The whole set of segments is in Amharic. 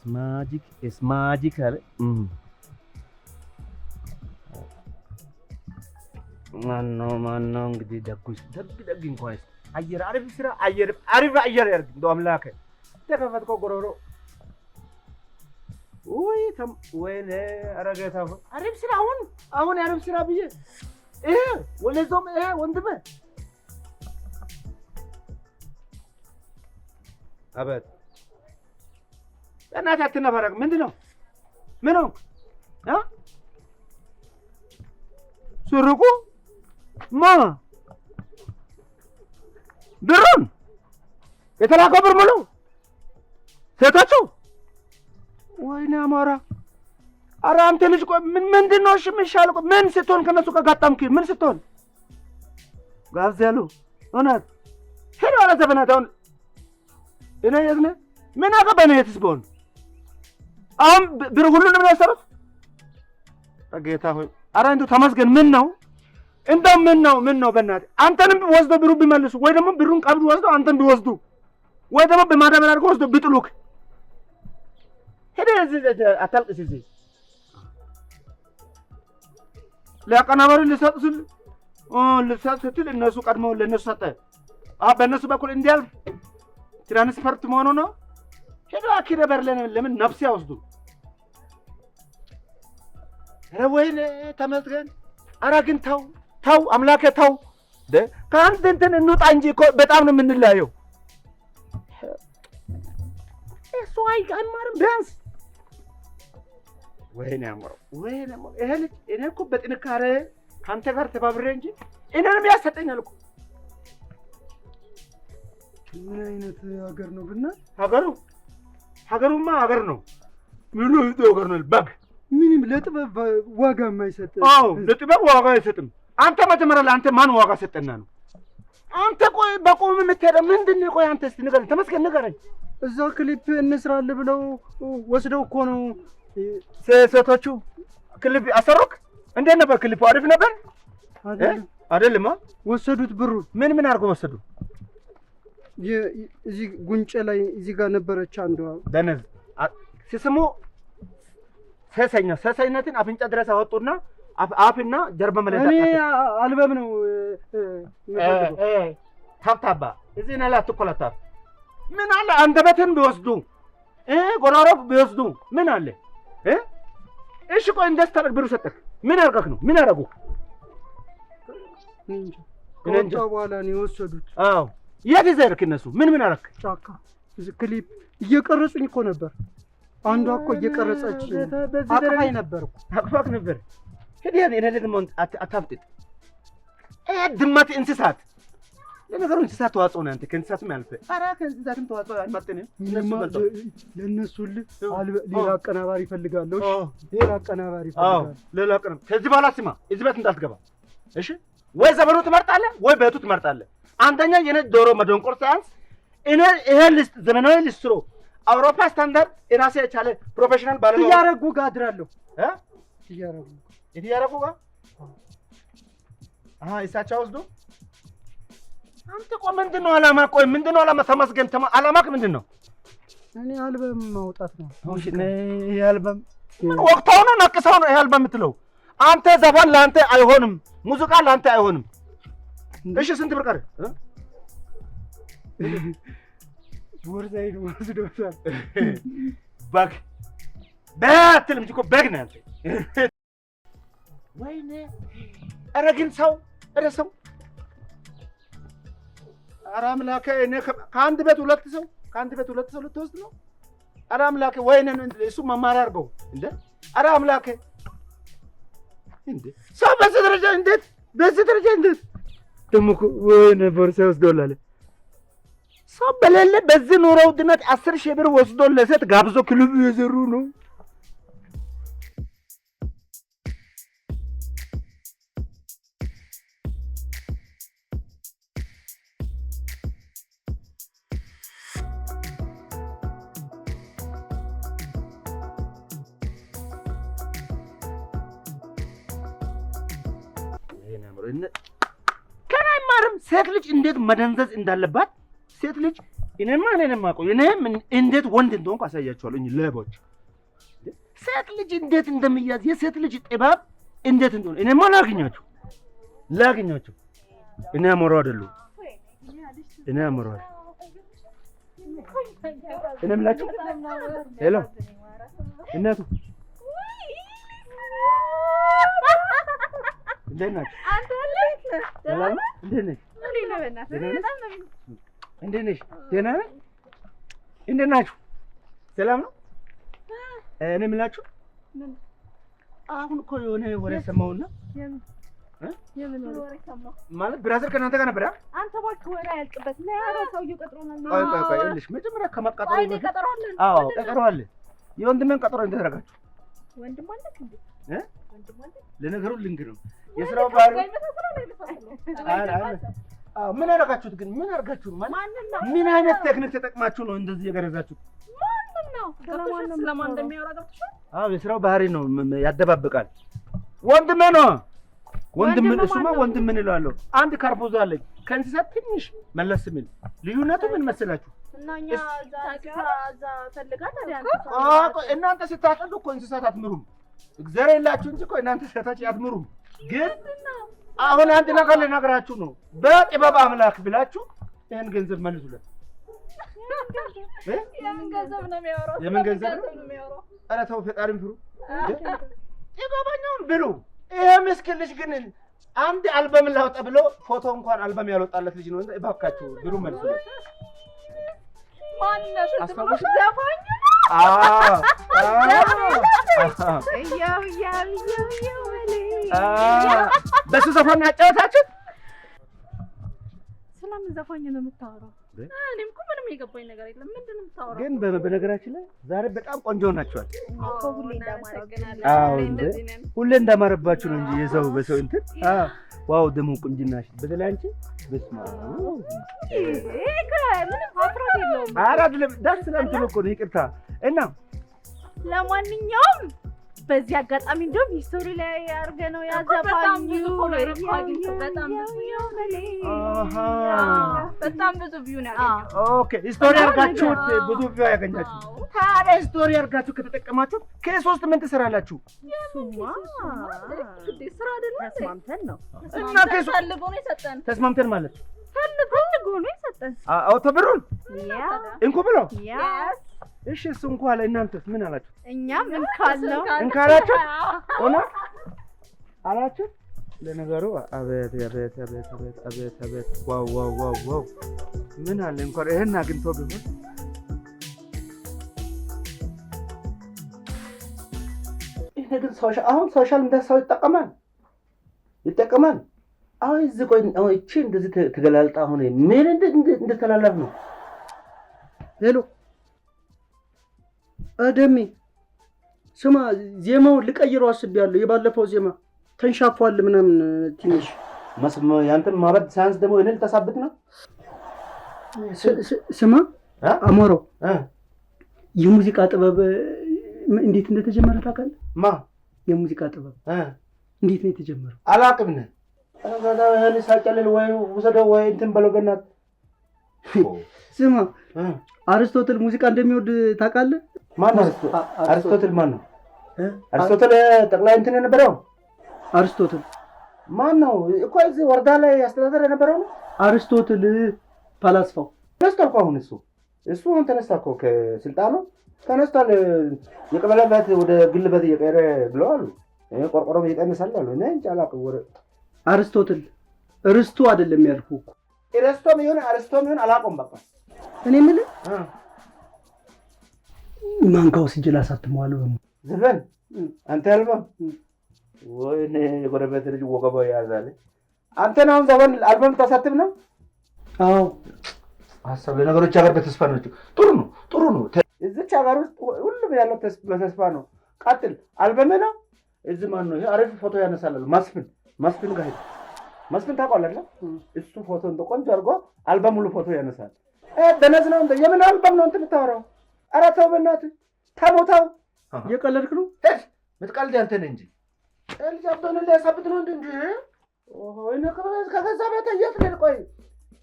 It's magical. ማነው እንግዲህ ደግ እንኳን አየር አሪፍ ስራ አሪፍ አየር ያርግ እንደው አምላከ ተከፈትኮ ጎሮሮ ወይኔ አረጋታ አሪፍ ስራ አሁን አሪፍ ስራ ብዬ ወለዞም ወንድሜ አበት እናት አትነፈረቅ ምንድነው ስሩቁ ማ ብሩን የተላከው ብር ሙሉ ሴቶቹ ወይኔ አማራ ኧረ አንተ ልጅ ቆይ ምንድነው እሺ የሚሻለው ምን ስትሆን ከነሱ ከጋጣምክ ምን ስትሆን ጋዝ ያሉ እውነት ሄዶ አለ ዘበናት አሁን እኔ የት ነህ ምን አገባኝ የትስ ብሆን አሁን ብር ሁሉንም ነው ያሰሩት ጌታ ሆይ ኧረ እንደው ተመስገን ምን ነው በእናትህ አንተንም ወስዶ ብሩ ቢመልሱ ወይ ደግሞ ብሩን ቀብዱ ወስዶ አንተን ቢወስዱ ወይ ደግሞ በማዳበሪያ አድርገው ወስዶ ቢጥሉክ ሄደ አታልቅስ እዚህ ለአቀናባሪ ልሰጥ ስትል እነሱ ቀድመው ለእነሱ ሰጠ በእነሱ በኩል እንዲያልፍ ትራንስፈርት መሆኑ ነው ሄዶ አኪደ በርለን ለምን ነፍስ ያወስዱ ኧረ ወይኔ ተመስገን ኧረ ግን ተው አምላኬ ተው ከአንተ እንትን እንውጣ እንጂ እኮ በጣም ነው የምንለያየው እሱ አይማርም ቢያንስ ወይኔ አምሮ ይሄ ልጅ እኔ እኮ በጥንካሬ ከአንተ ጋር ተባብሬ እንጂ እኔንም ያሰጠኛል እኮ ምን አይነት ሀገር ነው ብና ሀገሩማ ሀገር ነው ምኑ ሀገር ነው በግ ምንም ለጥበብ ዋጋ የማይሰጥ ለጥበብ ዋጋ አይሰጥም አንተ መጀመሪያ ለአንተ ማን ዋጋ ሰጠና ነው አንተ ቆይ በቆም የምትሄደው ምንድን ነው ቆይ አንተ እስቲ ንገረኝ ተመስገን ንገረኝ እዛ ክሊፕ እንስራለን ብለው ወስደው እኮ ነው ሴቶቹ ክሊፕ አሰሩክ እንዴት ነበር ክሊፑ አሪፍ ነበር አይደለም ወሰዱት ብሩ ምን አድርገው ወሰዱ እዚህ ጉንጨ ላይ እዚህ ጋር ነበረች አንዷ ደነዝ ሲስሙ ሰሰኝነትን አፍንጫ ድረስ አወጡና አፍና ጀርባ መለጣ እኔ አልበም ነው ታብታባ እዚህ ነው አትቆለታፍ ምን አለ አንደበትን ቢወስዱ ጎራሮ ቢወስዱ ምን አለ እሺ ቆይ እንደስ ታረግ ብሩ ሰጠክ ምን አርገክ ነው ምን አረጉ እንጃ በኋላ ነው የወሰዱት አዎ የት ይዘርክ እነሱ ምን አረክ ጫካ እዚህ ክሊፕ እየቀረጹኝ እኮ ነበር አንዷ እኮ እየቀረጸች አቅፋይ ነበርኩ አቅፋክ ነበር ሄዲያ እኔ ደግሞ አታፍጥጥ ድመት እንስሳት ለነገሩ እንስሳት ተዋጽኦ ነው አንተ ከእንስሳትም ያልፈ ኧረ ከእንስሳትም ተዋጽኦ አይመጥንም ለነሱ ሌላ አቀናባሪ ይፈልጋለሁ ሌላ አቀናባሪ ከዚህ በኋላ ስማ እዚህ ቤት እንዳትገባ እሺ ወይ ዘመኑ ትመርጣለህ ወይ ቤቱ ትመርጣለህ አንደኛ የኔ ዶሮ መደንቆር ሳይንስ እኔ ይሄ ልስት ዘመናዊ ልስትሮ አውሮፓ ስታንዳርድ እራሴ የቻለ ፕሮፌሽናል ባለሙያ ያረጉ ጋር አድራለሁ ያረጉ ጋር እሳቸው ወስዶ አንተ ቆይ ምንድነው አላማ ተመስገን አላማክ ምንድነው እኔ አልበም ማውጣት ነው እሺ ይሄ አልበም ወቅታው ነው ነቅሰው ነው ይሄ አልበም የምትለው አንተ ዘፋን ለአንተ አይሆንም ሙዚቃ ለአንተ አይሆንም እሺ ስንት ብር ቀረ ወርዛይ ነው ወስዶታል በግ በትልም እኮ በግ ነው አንተ ወይኔ ኧረ ግን ሰው ኧረ አምላኬ እኔ ከአንድ ቤት ሁለት ሰው ልትወስድ ነው ኧረ አምላኬ ወይኔ እሱ መማሪያ አድርገው እንደ ኧረ አምላኬ እንደ ሰው በዚህ ደረጃ እንዴት ደግሞ ወይኔ ቦርሳ ወስዶል አለ ሰው በሌለ በዚህ ኑሮ ውድነት 10,000 ብር ወስዶ ለሴት ጋብዞ ክሉብ የዘሩ ነው ከናይማርም ሴት ልጅ እንዴት መደንዘዝ እንዳለባት ሴት ልጅ እኔማ ቆይ እኔም እንዴት ወንድ እንደሆንኩ አሳያችኋለሁ። ሌቦች ሴት ልጅ እንዴት እንደሚያዝ የሴት ልጅ ጥበብ እንዴት እንደሆነ እኔማ ላግኛችሁ። እኔ አሞራው አይደለሁም። እኔ የምላችሁ ሄሎ እናቱ እንዴት ናችሁ? እንዴት ነሽ? ደህና ነሽ? እንዴት ናችሁ? ሰላም ነው? እኔ የምላችሁ አሁን እኮ የሆነ ወሬ ሰማሁና የምን ወሬ ሰማሁ ማለት ብራዘር ከእናንተ ጋር ነበር? አንተ እባክህ ወሬ አያልቅበት ነው ያለው ሰውዬው ቀጥሮናል። ቆይ ይኸውልሽ መጀመሪያ ከመቀጠሩ ቀጠሮ አለ። የወንድሜን ቀጠሮ እንደተረጋችሁ ወንድም አለ እንዴ? ለነገሩ ልንገር ነው የሥራው ባህሪ ምን አደረጋችሁት ግን? ምን አድርጋችሁ ነው? ምን አይነት ቴክኒክ ተጠቅማችሁ ነው እንደዚህ የገረዛችሁት? ስለማን እንደሚያወራ ገብቶሻል? የሥራው ባህሪ ነው ያደባብቃል። ወንድሜ ነው እሱማ ወንድም ምን እላለሁ። አንድ ካርፖዛ አለኝ ከእንስሳት ትንሽ መለስ የሚል ልዩነቱ ምን መሰላችሁ? እናኛ ዛ ፈልጋት እናንተ ስታጠዱ እኮ እንስሳት አትምሩም። እግዚአብሔር የላችሁ እንጂ እኮ እናንተ ሴቶች አትምሩም። ግን አሁን አንድ ነገር ልነግራችሁ ነው። በጥበብ አምላክ ብላችሁ ይሄን ገንዘብ መልሱለት። የምን ገንዘብ ነው የሚያወራው? የምን ገንዘብ ነው የሚያወራው? ኧረ ተው ፈጣሪን ፍሩ። ጥበበኛውን ብሉ። ይሄ ምስኪን ልጅ ግን አንድ አልበም ላውጣ ብሎ ፎቶ እንኳን አልበም ያልወጣለት ልጅ ነው። እባካችሁ ብሩ መልሱለት። ማንነሽ አስተውሽ ዘፋኝ በሱ ዘፋኝ ያጫወታችሁ? ስለምን ዘፋኝ ነው የምታወራው? እኔም እኮ ምንም የገባኝ ነገር የለም። ምንድን ነው የምታወራው? ግን በነገራችን ላይ ዛሬ በጣም ቆንጆ ናችኋል። ሁሌ እንዳማረባችሁ ነው እንጂ የሰው በሰው እንትን ዋው ደግሞ ቁንጅናሽ በተለይ አንቺ በስማ ምንም አፍራት የለውም። አይደለም ደስ ስለምትሉ እኮ ነው። ይቅርታ እና ለማንኛውም በዚህ አጋጣሚ እንደውም ሂስቶሪ ላይ አድርገነው ያዘፋኝ በጣም ብዙ ቪው ነው ያገኘው። ኦኬ ሂስቶሪ አድርጋችሁት ብዙ ቪው ያገኛችሁ። ታዲያ ሂስቶሪ አድርጋችሁ ከተጠቀማችሁ ከሶስት ምን ትሰራላችሁ? ስራ አይደለም ተስማምተን ነው እና ከፈልጎ ነው የሰጠን። ተስማምተን ማለት ፈልጎ ነው የሰጠን። አውቶ ብሩን እንኩ ብሎ እሺ እሱ እንኳን አለ። እናንተስ ምን አላችሁ? እኛም እንካለው እንካላችሁ ሆነ አላችሁ። ለነገሩ አቤት ዋው ምን አለ እንኳን ይሄን አግኝቶ ቢሆን ይሄ ግን አሁን ሶሻል ሚዲያ ሰው ይጠቀማል። አሁን እዚህ ቆይ እቺ እንደዚህ ተገላልጣ አሁን ምን እንደተላላፍ ነው። ሄሎ አደሜ ስማ፣ ዜማውን ልቀይረው አስቤያለሁ። የባለፈው ዜማ ተንሻፏል ምናምን ትንሽ ያንተን ማበድ ሳያንስ ደግሞ እኔ ልታሳብት ነው። ስማ አሞራው የሙዚቃ ጥበብ እንዴት እንደተጀመረ ታውቃለህ? የሙዚቃ ጥበብ እንዴት ነው የተጀመረው? አላውቅም ነህ ሳጨልል ወይ ውሰደው ወይ እንትን በለው በእናትህ። ስማ አርስቶትል ሙዚቃ እንደሚወድ ታውቃለህ? ማን አርስቶትል ማን ነው? አርስቶትል ጠቅላይ እንትን የነበረው አርስቶትል ማን ነው? እኮ እዚህ ወረዳ ላይ አስተዳደር የነበረው ነው። አርስቶትል ፈላስፋው ተነስቷል እኮ አሁን እሱ አሁን ተነስታ እኮ ከስልጣኑ ተነስቷል። የቀበሌ ቤት ወደ ግል ቤት እየቀየረ ብለዋል። ቆርቆሮም እየቀነሳል አሉ። እኔ እንጃ አላውቅም። አርስቶትል ርስቱ አይደለም ያልኩህ እኮ ርስቶም ይሁን አርስቶም ይሁን አላውቅም። በቃ እኔ የምልህ ማንጋው ሲጀላ አሳትመዋለሁ። ዘፈን አንተ አልበም ወይኔ የጎረቤት ልጅ ወገባው ያዛለ። አንተን አሁን ዘፈን አልበም ታሳትም ነው? አዎ ሀሳብ ለነገሮች ሀገር በተስፋ ናቸው። ጥሩ ነው። እዚች ሀገር ውስጥ ሁሉም ያለው በተስፋ ነው። ቀጥል። አልበም ነው። እዚህ ማን ነው? ይሄ አሪፍ ፎቶ ያነሳላል። መስፍን ጋር ሄድ። መስፍን ታውቃለህ? እሱ ፎቶ እንደ ቆንጆ አድርጎ አልበም ሙሉ ፎቶ ያነሳል። ደነዝ ነው እንደ የምን አልበም ነው እንትን የምታወራው? ኧረ ተው በእናትህ ተሞታው። እየቀለድክ ነው? የምትቀልድ አንተ ነህ እንጂ ልጅ አብዶን ሊያሳብት ነው እንጂ። ኦሆ እኔ ከገዛ ቤት የት ነህ? ቆይ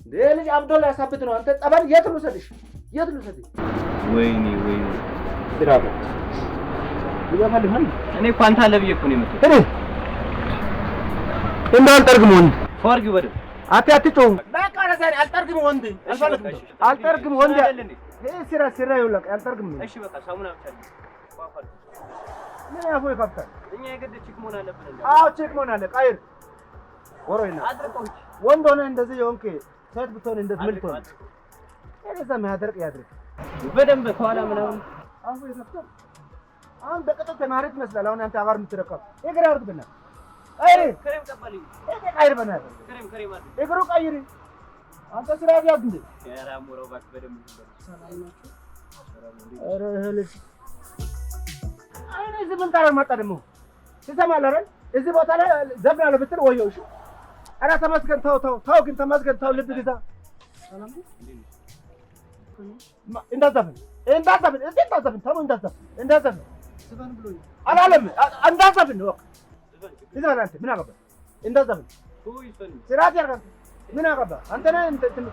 ልጅ አብዶላ ያሳብት ነው። አንተ ጠበል የት ልውሰድሽ? የት ልውሰድሽ? ወይኔ ስራው ይገፋልኝ። እኔ እኮ አንተ አለ ብዬ እኮ ነው የመጣሁት። እንዳልጠርግም ወንድ ፎርጊው በደም አትጮህ። በቃ ረሳኝ። አልጠርግም ወንድ አልጠርግም ወንድ ስራ ይውላል። አልጠርግም። እሺ በቃ ሳሙና ብቻ ነው። ምን ያፎ ይፈታል? እኛ የግድ ቺክ መሆን አለብን እንዴ? አዎ ቺክ መሆን አለ። ቀይር ወሮይና አድርቆች ወንድ ሆነ እንደዚህ የሆንክ ሴት ብትሆን እንደዚህ ምን ትሆን? እዛ ማያደርቅ ያድርግ በደንብ ከኋላ ምናምን አፎ ይፈታል። አሁን በቀጥታ ተማሪ ትመስላለህ። አሁን አንተ አባር የምትረካው እግር አውርድ ብና ቀይር ክሬም ቀባልኝ። ቀይር በና ክሬም አድርግ እግሩ ቀይር። አንተ ስራ ያዝ እንዴ? ኧረ አሞራው እባክህ በደንብ ሰላም ናችሁ? ኧረ ልጅ አይኔ እዚህ ምን ታረግ መጣ ደግሞ ትሰማለህ አይደል? እዚህ ቦታ ላይ ዘብናለሁ ብትል ወየው። እሺ ኧረ ተመስገን። ተው ግን ተመስገን። ተው ልብ ግዛ። ሰላም ነው እንዳዘፍን ተው እንዳዘፍን ዝፈን ብሎኝ አላለም። እንዳዘፍን ወቅ ይዘን አንተ ምን አገባህ? እንዳዘፍን ስርዓት ያርጋል። ምን አገባህ አንተ ነህ እንትን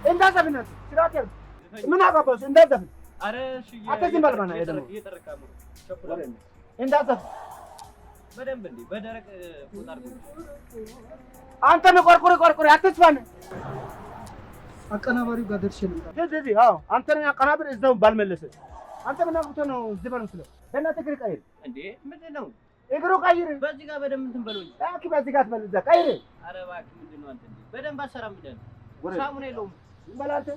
እንዳዘፍን አንተ ስርዓት ያርጋል። ምን አገባህ? እንዳዘፍን አረ እሺ አትዝም በል ማና አይደለም እየተረካሙ ቸኩላ እንዳዘፍን በደንብ እንዴ በደረቅ ፎጣ አድርጉ። አንተ ነው ቆርቆሪ አትስፋን። አቀናባሪው ጋር ደርሼ ልምጣ። ስለዚህ አዎ አንተ ነው ያቀናብር እዛው ባልመለሰ አንተ ምን አግብቶ ነው እዚህ በመስለ በእናትህ እግር ቀይር እንዴ ምንድነው እግሩ ቀይር። በዚህ ጋር በደንብ እንትን በሉኝ። አኪ በዚህ ጋር ትበል እዛ ቀይር። አረ እባክህ ምንድነው አንተ እንዴ በደንብ አሰራም ብለን ሳሙና የለውም ይመላልተ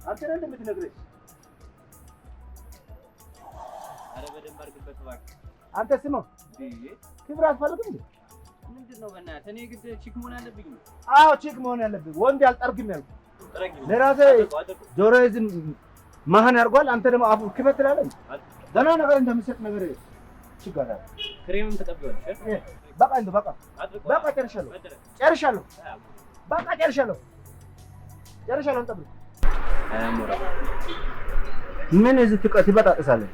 አንተ ነህ እንደምትነግረኝ። አረ በደንብ አድርግበት እባክህ አንተ ስማ ክብር አትፈልግም እንዴ? ምንድነው በእናትህ እኔ ግድ ቺክ መሆን አለብኝ? አዎ ቺክ መሆን ያለብኝ ወንድ ያልጠርግም ያልኩህ ለራሴ ጆሮዬ ዝም ማህን ያርጓል። አንተ ደግሞ አፉ ክፈት ትላለህ። ደህና ነገር እንደምሰጥ ነገር ችግር አለ። ክሬምም ተቀበልሽ? በቃ እንደ በቃ ጨርሻለሁ። በቃ ጨርሻለሁ። እንጠብቅ። ምን እዚህ ትበጣጥሳለህ?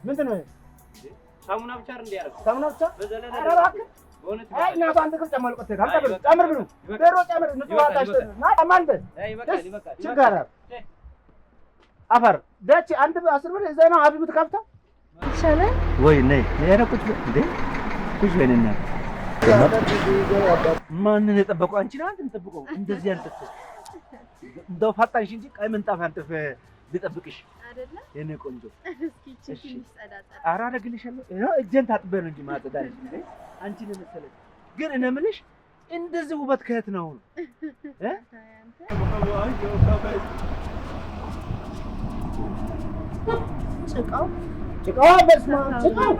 ምንድን ነው ሳሙና ብቻ እንደ ያረክ ሳሙና ብቻ? በዘለለ ኧረ እባክህ አይ እና ባንተ ከፍ ጨማል ቆጥ ጨምር ብሎ በሮ ጨምር ንጥዋታሽ ና ማንደ ይበቃል ችግር አፈር ደች አንድ 10 ብር እዛ ነው አብ ብትከፍታ ይሻላል ወይ ነይ ያረቁት እንዴ ኩሽ በእናና ማንን የጠበቀው አንቺ ነህ? አንተን ጠብቀው እንደዚህ አንጥፍ እንደው ፈጣንሽ እንጂ ቀይ ምንጣፍ አንጥፍ ልጠብቅሽ አይደለ የኔ ቆንጆ። እስኪ እቺ ይጸዳጣ ኧረ አደርግልሻለሁ። ይኸው እጄን ታጥቤ ነው እንጂ ማጸዳልሽ እንዴ አንቺ ነው መሰለኝ። ግን እኔ የምልሽ እንደዚህ ውበት ከየት ነው ጭቃው በስመ አብ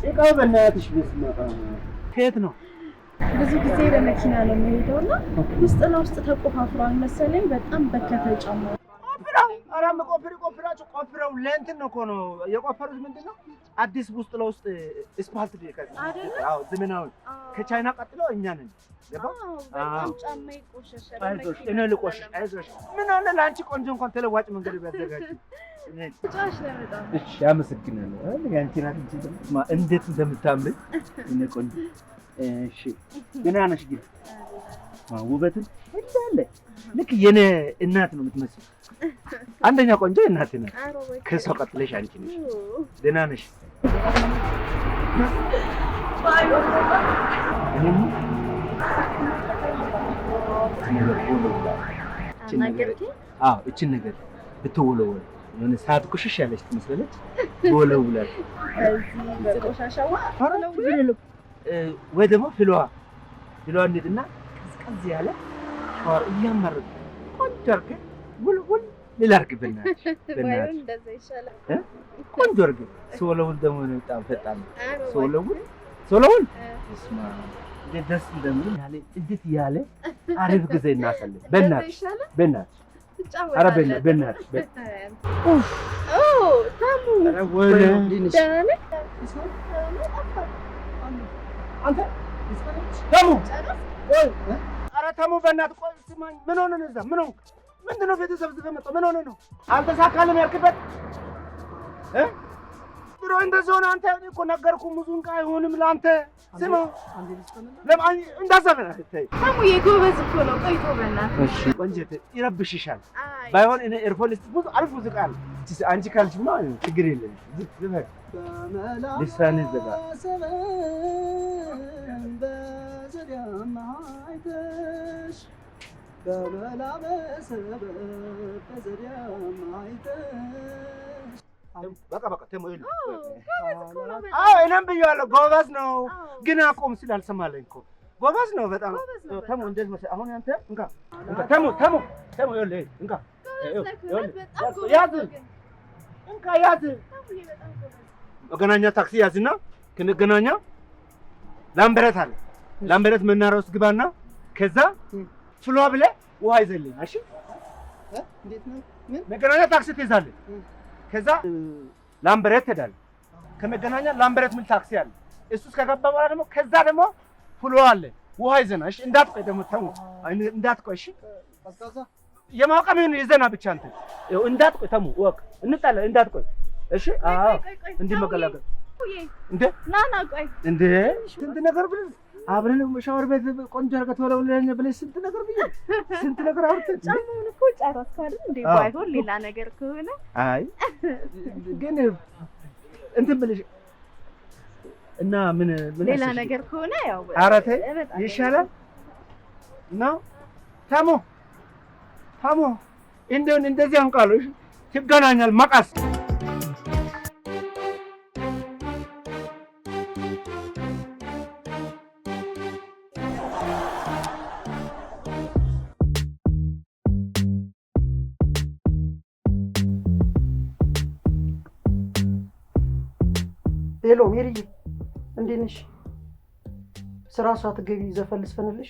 ጭቃው በእናትሽ በስመ አብ ከየት ነው? ብዙ ጊዜ በመኪና ነው የምሄደውና ውስጥ ለውስጥ ተቆፋፍሯል መሰለኝ። በጣም በከተ ጫማው አራም ቆፍረው ለእንትን ነው እኮ ነው የቆፈሩት። ምንድን ነው አዲስ ውስጥ ለውስጥ ስፓልት ዲከስ አዎ ዘመናዊ ከቻይና ቀጥሎ እኛ ነን። በጣም ጫማ ይቆሸሻል። እኔ ልቆሽሽ አይዞሽ። ምን አለ ለአንቺ ቆንጆ እንኳን ተለዋጭ መንገድ ቢያዘጋጅ ጫሽ ለበጣም እሺ አመሰግናለሁ። ያንቺ ናት እንጂ እንዴት እንደምታምሪ እኔ ቆንጆ። እሺ ገና ነሽ ግን ውበትን እንዳለ ልክ የኔ እናት ነው የምትመስለው። አንደኛ ቆንጆ እናት ነሽ፣ ከሷ ቀጥለሽ አንቺ ነሽ። ደህና ነሽ? እችን ነገር ብትወለወል የሆነ ሰዓት ቁሽሽ ያለች ትመስላለች። ወለውላል ወይ ደግሞ ፍሏ እንሂድና ቀዝቀዝ ያለ ሻወር እያመረጥ ቆንጆ አድርገን ውልውል ላድርግ። በእናትሽ እንደዛ ይሻላል። ቆንጆ አድርገን ስወለውል ደግሞ በጣም ፈጣን ስወለውል እስማ እንዴት ደስ እንደሚል ያለ እንዴት ያለ አሪፍ ጊዜ እናሳልፍ። በእናትሽ ኧረ በእናትሽ ኧረ ተሙ በእናትህ ቆይ ስማኝ። ምን ሆነህ ነው እዛ? ምንድን ነው ቤተሰብ ዝም መጣሁ? ምን ሆነህ ነው? አልተሳካልም ያልክበት ድሮ እንደዚህ ሆነ። አንተ እኮ ነገርኩህ፣ ሙዚቃ አይሆንም ለአንተ። ስማ ለማን እንዳሰበና ተይ ተሙዬ ጎበዝ እኮ ነው። ቆይቶ በእናትህ እሺ፣ ቆንጆት ይረብሽሻል። ባይሆን እኔ ኤርፎንስ ብዙ አሪፍ ሙዚቃ አለ። አንቺ ካልሽማ ችግር የለም። ዝም ልሳኔ ዘጋ በቃ ተሙ ይሉ እኔም ብዬዋለሁ። ጎበዝ ነው ግን አቆም ስላልሰማለኝ እኮ ጎበዝ ነው በጣም ተሙ። እንደዚህ መሰለኝ አሁን አንተ እንካ ተሙ ይኸውልህ እንካ ያዝ እንካ ያዝ። መገናኛ ታክሲ ያዝና ከመገናኛ ላምበረት አለ ላምበረት መናኸሪያ ውስጥ ግባና ከዛ ፍሎ ብለህ ውሃ ይዘልኝ። እሺ እንዴት ነው? መገናኛ ታክሲ ትይዛለህ። ከዛ ላምበረት ትሄዳለህ። ከመገናኛ ላምበረት ምን ታክሲ አለ እሱ እስከገባ በኋላ ደግሞ ከዛ ደግሞ ፍሎ አለ ውሃ ይዘና። እሺ እንዳትቆይ ደግሞ ተሙ እንዳትቆይ። እሺ ቀዝቃዛ የማውቀምን ይዘና ብቻ አንተ ይኸው እንዳትቆይ ተሙ ወቅ እንጣለ እንዳትቆይ። እሺ አዎ እንዲህ መገላገል እንዴ ናና ቆይ እንዴ ስንት ነገር ብለህ አብረን ሻወር ቤት ቆንጆ አድርገህ ተወለውለኝ ብለሽ ስንት ነገር ብዬሽ ስንት ነገር አውርተን ጫማውን እኮ ጨረስኩ አይደል እንዴ? ባይሆን ሌላ ነገር ከሆነ አይ ግን እንትን ብለሽ እና ምን ሌላ ነገር ከሆነ ያው ኧረ ተይ ይሻላል ነው ታሞ እንደዚህ አንቃሎሽ ትገናኛል መቃስ ሄሎ ሜሪዬ፣ እንዴት ነሽ? ስራ ሳትገቢ ዘፈን ልስፈንልሽ?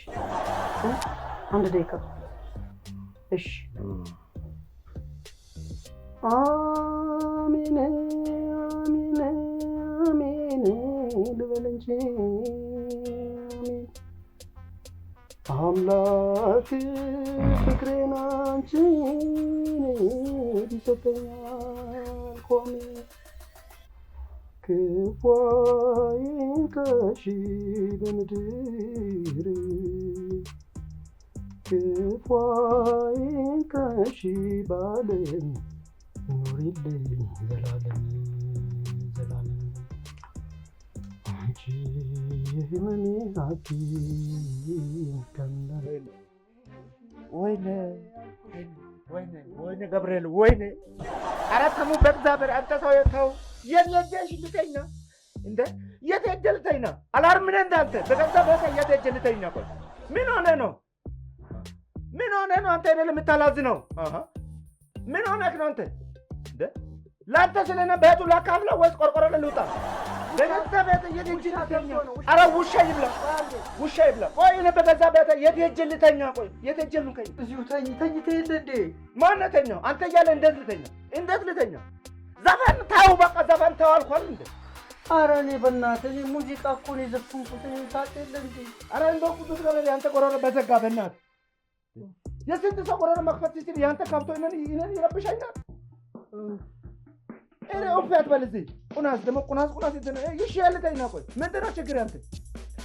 አንድ ደቂቃ። እሺ። አሜን አሜን አሜን ልበል እንጂ አሜን። አምላክ ፍቅሬን አንቺን ይሰጠኛል ቆሜ ክፉ አይንካሽ በምድር ክፉ አይንካሽ በዓለም ኑሪልኝ ዘላለም ዘላለም አንቺ የህመሜ ሐኪም ከመረ ወይኔ ገብርኤል ወይኔ ኧረ ተሙ በእግዚአብሔር አንተ ሰው ተው። የት ሄደሽ ልተኛ እንደ የት ሄደሽ ልተኛ? አላርም ነህ እንዳንተ በገዛ ቦታ የት ሄደሽ ልተኛ? ቆይ ምን ሆነህ ነው አንተ አይደለም የምታላዝነው? ምን ሆነህ ነው አንተ እንደ ለአንተ ስለነ ቤቱ ላካፍለው ወይስ ቆርቆሮ ልውጣ? በገዛ ቤት የት ሄደሽ ልተኛ? ኧረ ውሻ ይብላ። ቆይ እኔ በገዛ ቤት የት ሄደሽ ልተኛ? ቆይ የት ሄደሽ ልተኛ? እዚሁ ተኝተህ የለ እንዴ? ማነው ተኛው? አንተ እያለ እንዴት ልተኛ? ዘፈን ተው በቃ ዘፈን ተው አልኳል እንዴ። ኧረ እኔ በእናትህ ሙዚቃ እኮ ነው የዘፈንኩት ታውቅ የለ እንዴ? ኧረ እንደው ቅዱስ ገብርኤል ያንተ ቆረሮ በዘጋ በእናትህ የስንት ሰው ቆረሮ መክፈት ሲችል ያንተ ካብቶ እኔን ይረብሻኛል። እኔ ኦፍያት በልዚህ ቁናስ ደግሞ ቁናስ ይሻልተኝ ነው። ቆይ ምንድን ነው ችግር ያንተ?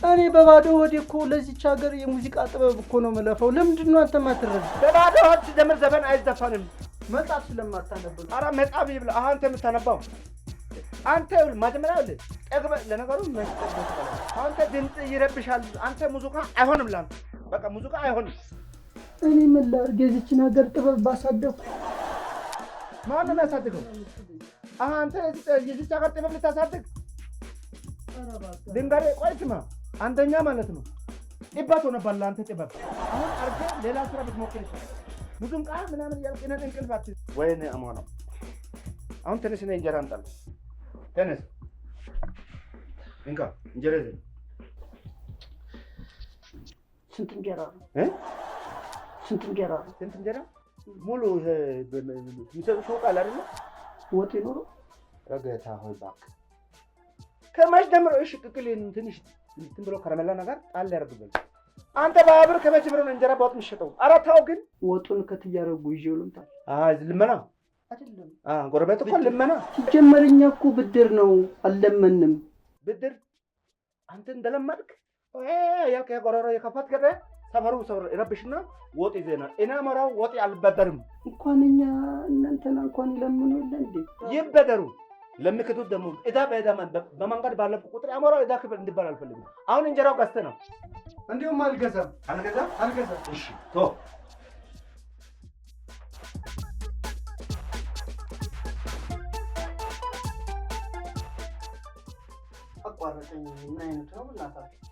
እኔ በባዶ ሆዴ እኮ ለዚች ሀገር የሙዚቃ ጥበብ እኮ ነው የምለፈው። ለምንድን ነው አንተ የማትረዳ? በባዶ ሆድ ሲጀምር ዘፈን አይዘፈንም። መጽሐፍ ስለማታነብ። ኧረ መጽሐፍ ይብላ። አንተ የምታነባው አንተ መጀመሪያ ጠግበህ ለነገሩ አንተ ድምፅ ይረብሻል። አንተ ሙዚቃ አይሆንም ለአንተ በቃ ሙዚቃ አይሆንም። እኔ ምን ላድርግ? የዚችን ሀገር ጥበብ ባሳደግኩ። ማነው የሚያሳድገው? አንተ የዚች ሀገር ጥበብ ልታሳድግ ድንጋሬ? ቆይ ስማ፣ አንደኛ ማለት ነው ጥበት ሆነባል አንተ ጥበብ። አሁን አርገህ ሌላ ስራ ብትሞክር ይችላል። ሙዚቃ ምናምን ያልቅነን እንቅልፍ አትይዝ። ወይኔ አሞና አሁን ተነስ፣ ነይ እንጀራ አምጣልህ። ተነስ እንካ እንጀራ ይዘህ። ስንት እንጀራ ነው? ስንት እንጀራ ሙሉ የሚሰጡ ሾቃ አለ አይደለ? ወጥ ይኖረው ረገታ ሆይ እባክህ ከመች ጀምሮ እሺ ቅቅል ትንሽ እንትን ብሎ ከረመላ ነገር ጣል ያደርግበል። አንተ ባብር ከመች ጀምሮ እንጀራ በወጥ የሚሸጠው? ኧረ ተው ግን ወጡን ከትያረጉ ይዤው ልምጣ። ልመና አይደለም ጎረቤት እኮ ልመና ሲጀመር እኛ እኮ ብድር ነው አልለመንም። ብድር አንተ እንደለመድክ ያ ከጎረሮ የከፈት ገበያ ሰፈሩ ይረብሽና ወጥ ይዘናል። እኔ አሞራው ወጥ አልበደርም። እንኳን እኛ እናንተና እንኳን ይለምኑ የለ እንዴ ይበደሩ። ለምክቱት ደግሞ እዳ በእዳ በመንገድ ባለፉ ቁጥር አሞራው እዳ ክፍል እንዲባል አልፈልግም። አሁን እንጀራው ገዝተህ ነው። እንዲሁም አልገዛም። እሺ ቶ አቋረጠኝ። ምን አይነት ነው እናታችሁ?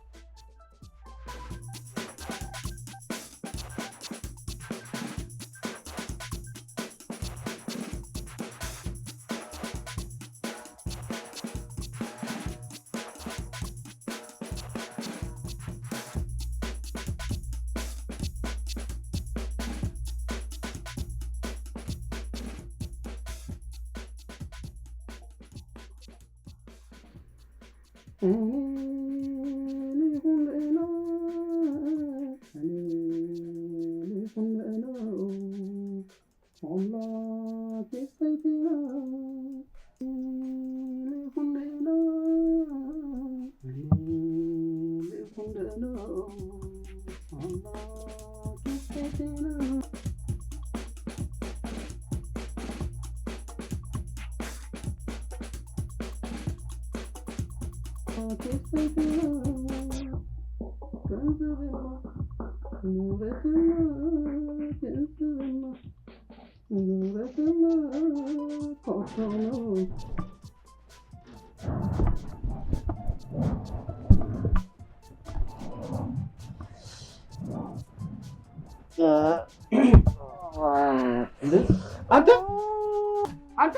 አንተ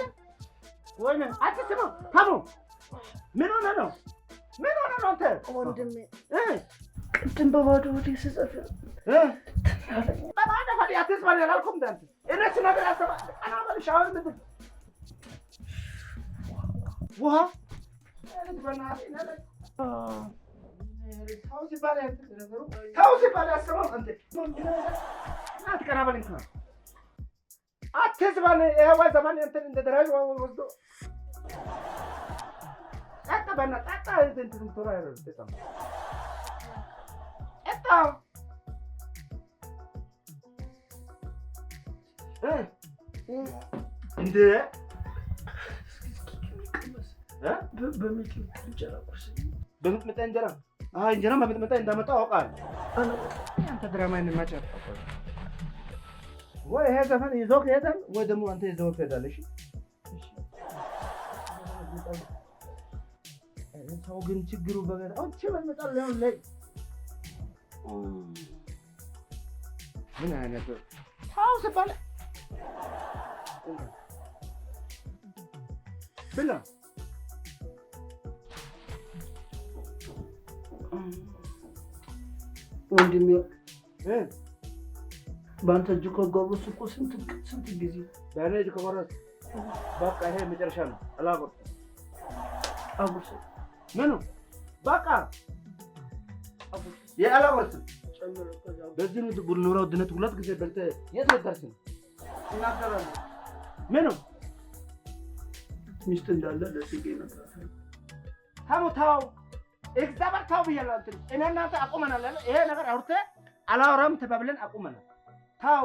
ወይኔ አትስማ ታሙ ምን ሆነ ነው አንተ ወንድሜ ቅድም በባዶ ወዴ ስጽፍ በባዶ ወዴ አትስማ ያላልኩም ዳንተ እነሱ ነገር አሰባ አናበል ሻወር ምድር ውሃ ታው ሲባል ያስበው አንተ አትቀራበልኝ አትስባል ይሄዋ ዘመን እንትን እንደደራጅ ወስዶ አጣባና አጣ እንትን ቶራ ያረደታም አጣ እንደ በሚጥሚጣ እንጀራ ቁርስ በሚጥሚጣ እንጀራ እንጀራ በሚጥሚጣ እንዳመጣው አውቃለሁ። አንተ ድራማዬን ማጫወት ወይ ይሄ ዘፈን ይዞህ ይሄዳል ወይ ደግሞ አንተ ይዘው ትሄዳለህ። እሺ ሰው ግን ችግሩ በገና አንቺ በመጣል ላይ ምን አይነት ታው ሲባል ብላ ወንድሜ በአንተ እጅ ከጎረሱ እኮ ስንት ጊዜ በእኔ እጅ ከጎረሱ በቃ ይሄ መጨረሻ ነው። አላቆርጥም። አጉርስ ምኑ በቃ አላቆርጥም። በዚህ ኑሮ ውድነት ሁለት ጊዜ በልተህ የት ልትደርስ ነው? እናገራለሁ። ምኑ ሚስት እንዳለ ለጽጌ እነግራታለሁ። ታው እግዚአብሔር ታው ብያለሁ። አንተ እኔ እናንተ አቁመናል። ይሄ ነገር አውርተህ አላወራም ተባብለን አቁመናል። ታው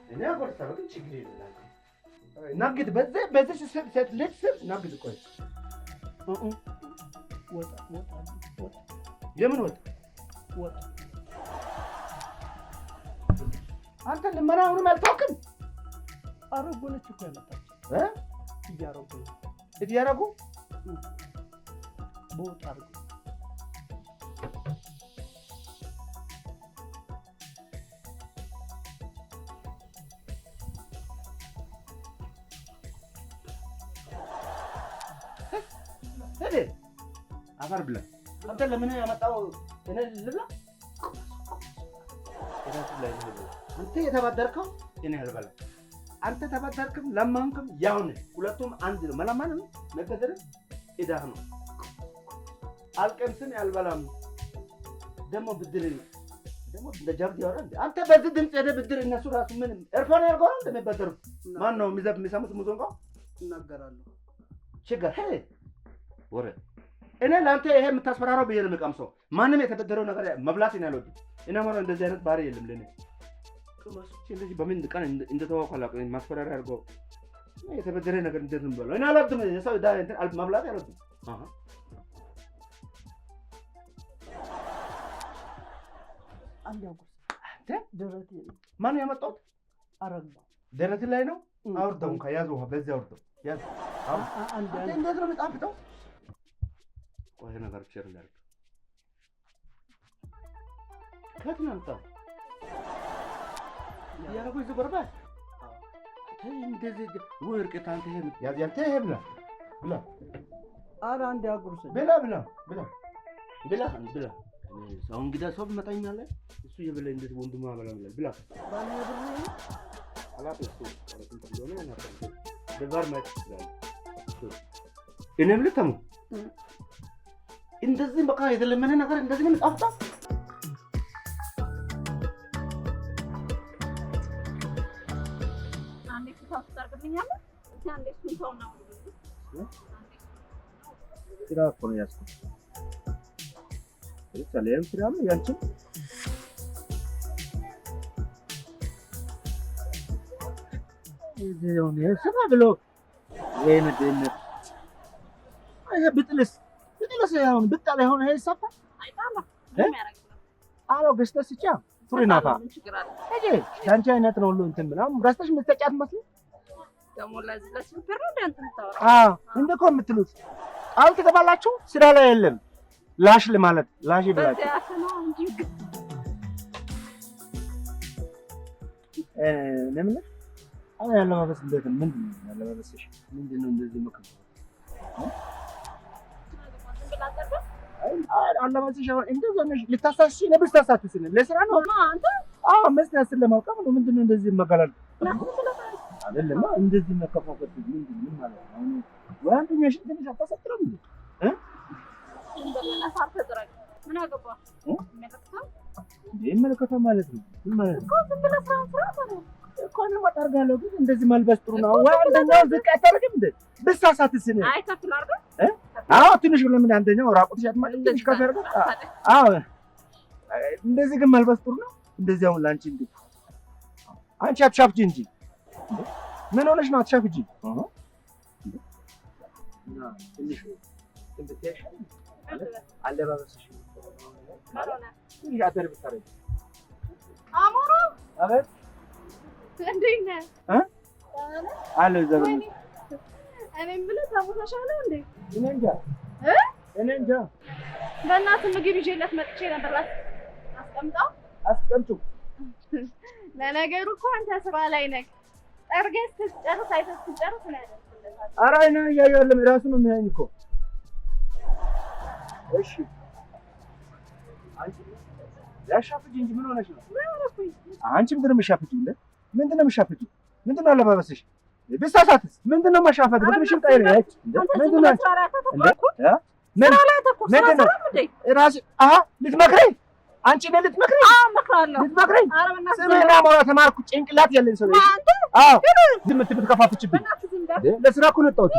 እኔ አቆርጣለሁ ግን ችግር የለም። ናግድ በዚህ ሴት ልጅ ስም ናግድ ቆይ ወጣ የምን ወጣ አንተ ልመና አሁንም አልታውቅም። አረጎነች እኮ ያመጣች እያረጉ በወጣ አርጎ አፈር ብላ አንተ ለምን ያመጣው እኔ ልብላ? አንተ የተባደርከው እኔ አልበላ። አንተ ተባደርክም ለማንክም ያው ነህ። ሁለቱም አንድ ነው። መለማንም መገደልም እዳህ ነው። አልቀምስም አልበላም። ደግሞ ብድር ደግሞ እንደ ጃብድ ያወራል። አንተ በዚህ ድምፅ ሄደህ ብድር እነሱ ራሱ ምን ኤርፎን ያርገው ነው እንደሚበደሩት? ማን ነው የሚሰሙት ሙዚቃ? እናገራለሁ ችግር ሄ ወሬ እኔ ለአንተ ይሄ የምታስፈራራው ብዬ ነው የምቀምሰው። ማንም የተበደረው ነገር መብላት ነው ያለው። እኔ ማለት እንደዚህ አይነት ባህሪ የለም ለኔ። ከማስቼ እንደዚህ በምን ቀን እንደተዋወቀ ማስፈራሪያ አድርገው የተበደረ ነገር እንዴት ነው ብለው እኔ አላውቅም። የሰው ዳ እንትን መብላት ያለብኝ አንድ ያውቁ አንተ ደረቴ ማን ያመጣው? አረጋ ደረት ላይ ነው። አውርደው ከያዘው በዚህ አውርደው ያዝ። አንድ እንዴት ነው የምጣፍጠው? ቆይ ነገር ቸር ላድርግ። ከት ነው የምጣው? ያረጉ ይዘበርባል። እንደዚህ ወርቅ ታንተ ይሄ ያዝ ያንተ ይሄ ብላ ብላ ኧረ አንድ ያጉርስ ብላ ብላ ብላ ብላ ብላ ሰው እንግዳ ሰው መጣኛለ እሱ የበለ እንደዚህ ወንድሙ አበላም ይላል ብላ ባለ ብር አላጥ እሱ ቀረጥን እንደሆነ ያናቀው ደባር ማች ይላል እኔ ብለተሙ እንደዚህ በቃ የተለመነ ነገር እንደዚህ ምን ጣፍጣ አንዴ ታስታርግልኛል አንዴ ስንተው ነው ስራ እኮ ነው ያስኩት ሰላም ስራም ያንቺ ይሄን ሰባ ብሎ ወይኔ ደነት አይ ብጥልስ ያው ብጣላ ሆነ ይሄ ሰፋ አይጣላ ምን ያረጋል አሎ ገዝተሽ ስጫ ፉሪናፋ እጂ ዳንቺ አይነት ነው ሁሉ እንትን ምናምን ገዝተሽ የምትጫት መስሎኝ ደግሞ ለዚህ ብር እንደ ተታወራ እንደኮ የምትሉት ቃል ትገባላችሁ ስራ ላይ የለም ላሽ ለማለት ላሽ ይብላችሁ ለምን አሁን ያለማበስ እንዴት ምንድን ነው ያለማበስሽ ምንድነው እንደዚህ መከፈል አለማበስሽ እንደዚህ ነው ልታሳስሽ ነብስ ታሳስሽ ለስራ ነው አንተ መስራት ስለማውቀም ነው ምንድነው እንደዚህ መገላል አይደለም እንደዚህ መከፋፈል ምንድነው ምን ማለት ነው አሁን ወንድኛሽ ትንሽ አታሰጥረም እንደና ሳርተ ድረግ ምን አገባ ይመለከታ ማለት ነው ምን ማለት ነው ዝም ብለህ ስራ ነው እኮ ነው ማጣርጋለሁ ግን እንደዚህ መልበስ ጥሩ ነው ወይ አንደኛው ዝቅ አታረግም እንዴ ብሳሳትስ ነው አይ ከፍል አርጋ ትንሽ ለምን አንደኛው ራቁትሽ አትማጭ ትንሽ ከፈርጋ እንደዚህ ግን መልበስ ጥሩ ነው እንደዚህ አሁን ላንቺ እንዴ አንቺ አትሻፍጂ እንጂ ምን ሆነሽ ነው አትሻፍጂ ትንሽ ትንሽ አለባበስሽ ማሮና ያደር ብታረጊ አሞሮ አቤት እንዴት ነህ አለ ዘበን እኔም ብለህ ታሞታሻለህ እንዴ እኔ እንጃ በእናትህ ምግብ ይዤለት መጥቼ ነበር አስቀምጡ ለነገሩ እኮ አንተ ስራ ላይ ነህ ጠርገህ ስትጨርስ አይተህ ስትጨርስ ነው ያደርግልሃል ኧረ እኔ እያየሁ አይደለም እራሱ ነው የሚያየኝ እኮ እሺ አንቺ ያሻፍጂ እንጂ ምን ሆነሽ ነው አንቺ ምንድን ነው የምትሻፍጂው እንዴ ምንድን ነው የምትሻፍጂው ምንድን ነው አለባበስሽ ቢሳሳትስ ምንድን ነው ማሻፈት ግድምሽን ቀይር ያች ምንድን ነው ምንድን ነው እራስሽ ልትመክረኝ አንቺ ነህ ልትመክረኝ መክራለሁ ልትመክረኝ ስሜና ሞራ ተማርኩ ጭንቅላት ያለኝ ሰው ዝም ብትከፋፍችብኝ ለስራ እኮ ነው የወጣሁት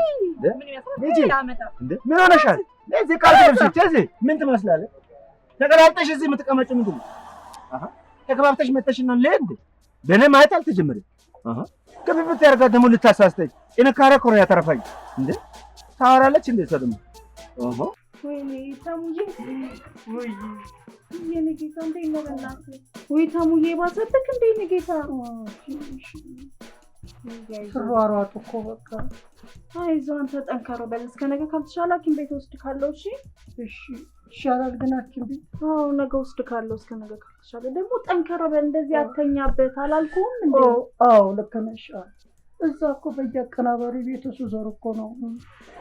ምን ሆነሻል ለዚህ ቃል ትለብሽ እዚህ ምን ትመስላለህ ተቀላልጠሽ እዚህ የምትቀመጪው ምንድን ነው ተከባብተሽ መተሽና ለእንዴ በእኔ ማየት አልተጀመረም ከብብት ያርጋ ደግሞ ልታሳስተኝ ጥንካሬ እኮ ነው ያተረፈኝ እንዴ ታወራለች እንዴ ሰው ደግሞ ወይኔ ታሙዬ ወይ የኔ ጌታ እንዴት ነው በእናትህ ወይ ታሙዬ ባሰብክ እንዴት ነው ጌታ ተሯሯጥ እኮ በቃ አይዞህ አንተ ጠንካራ በል እስከ ነገ ካልተሻለ ሐኪም ቤት ወስድ ካለው እሺ ይሻላል ግን ሐኪም ቤት ነገ ወስድ ካለው እስከ ነገ ካልተሻለ ደግሞ ጠንካራ በል እንደዚህ አተኛበት አላልኩም እንዴ ልክ ነሽ እዛ እኮ በየአቀናባሪ ቤቱ ሱዘር እኮ ነው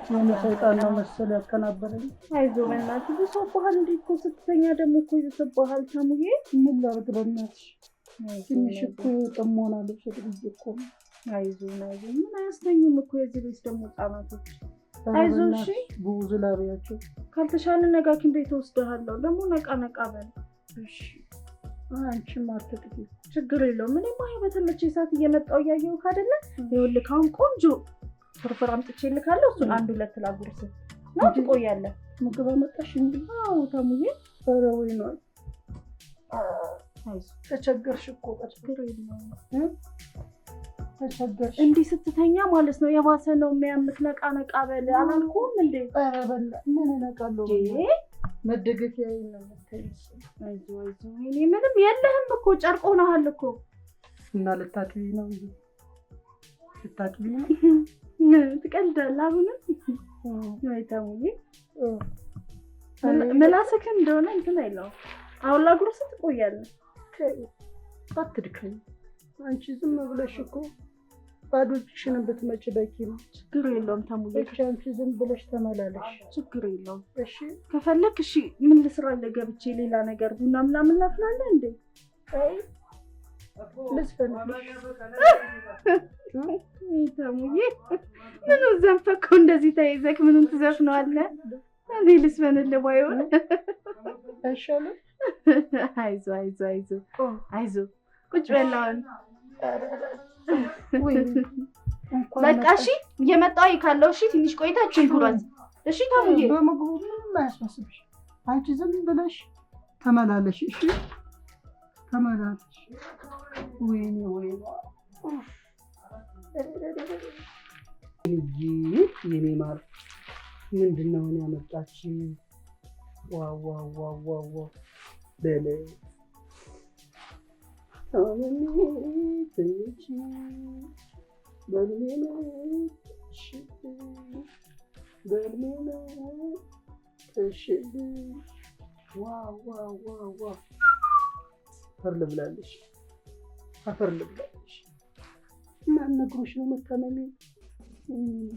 የሆነ ሰይጣን ነው መሰል ያቀናበረኝ አይዞህ በእናትህ ሰው ባህል እንዴ እኮ ስትተኛ ደግሞ እኮ ይሰባሃል ታሙዬ ምን ላድርግ በእናትሽ ትንሽ እኮ ጥሞና ልብስ እኮ አይዞህ ምን አያስተኙም እኮ የዚህ ቤት ደግሞ ህጻናቶች አይዞህ እሺ ብዙ ላቢያቸው ካልተሻለ ነገ ሐኪም ቤት ወስደሃለሁ ደግሞ ነቃ በል እሺ አንቺም አትጥቂ፣ ችግር የለውም። እኔማ በተመቸኝ ሰዓት እየመጣሁ እያየሁህ አይደለ? ይኸውልህ አሁን ቆንጆ ፍርፍር አምጥቼልካለሁ። እሱን 1-2 ላጉርስህ ነው። ትቆያለህ። ምግብ አመጣሽ እንዴ? አዎ ተሙዬ። ኧረ ወይ ነው አይዞህ። ተቸገርሽ እኮ። ችግር የለውም። ተቸገርሽ። እንዲህ ስትተኛ ማለት ነው የባሰ ነው የሚያምክ። ነቃ በል አላልኩም እንዴ? ኧረ በላ ምን እነቃለሁ? መደገፊያ ነው የምትይዝ። አይዞህ እኔ ምንም የለህም እኮ ጨርቅ ሆነሃል እኮ። እና ልታጥቢ ነው እንዴ? ልታጥቢ ነው? ትቀልዳለህ አሁንም? ወይ ተሙዬ ምላስክ እንደሆነ እንትን አይለውም። አሁን ላጉርስህ ትቆያለህ። አትድከኝ አንቺ ዝም ብለሽ እኮ ባዶ እጅሽን ብትመጪ በቂ ነው። ችግር የለውም ተሙዬ። አንቺ ዝም ብለሽ ተመላለሽ። ችግር የለውም። እሺ ከፈለክ እሺ ምን ልስራለህ? ገብቼ ሌላ ነገር ቡና ምናምን ላፍላለህ እንዴ? አይ ልስፈንልሽ። ተሙዬ ምኑን ዘንፈከው እንደዚህ ተይዘክ ምኑን ትዘፍነዋለህ? እኔ ልስፈንልህ ባይሆን አይሻልም? አይዞህ ቁጭ በል አሁን። ወይ በቃ እሺ እየመጣሁ ካለው እሺ ትንሽ ቆይታችን ጉራዝ። እሺ ተሙዬ በምግቡ ምንም አያስመስልሽ። አንቺ ዝም ብለሽ ተመላለሽ። እሺ ተመላለሽ። ወይኔ የኔ ማር ምንድን ነው ያመጣች? ዋው በለ አፈር ልብላለሽ። ማን ነግሮሽ ነው መታመሜ?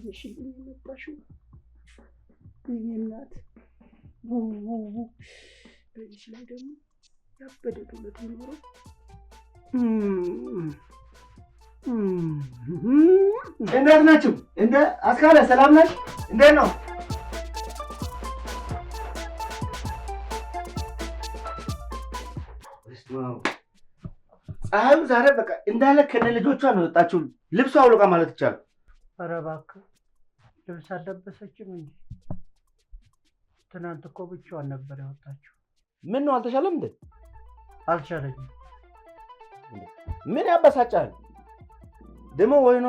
ይሽልኝ መጣሽው የኔ እናት። በዚህ ላይ ደግሞ ያበደ ዱለት ይኖረው። እንዴት ናችሁ? እንደ አስካለ ሰላም ነሽ? እንዴት ነው? ፀሐዩ ዛሬ በቃ እንዳለ ከነ ልጆቿ ነው የወጣችው። ልብሷ አውልቃ ማለት ይቻላል። ኧረ እባክህ ልብስ አለበሰችም እንጂ ትናንት እኮ ብቻዋን ነበር ያወጣችው። ምን ነው አልተሻለም እንዴ? አልቻለኝም። ምን ያበሳጫል ደግሞ? ወይኗ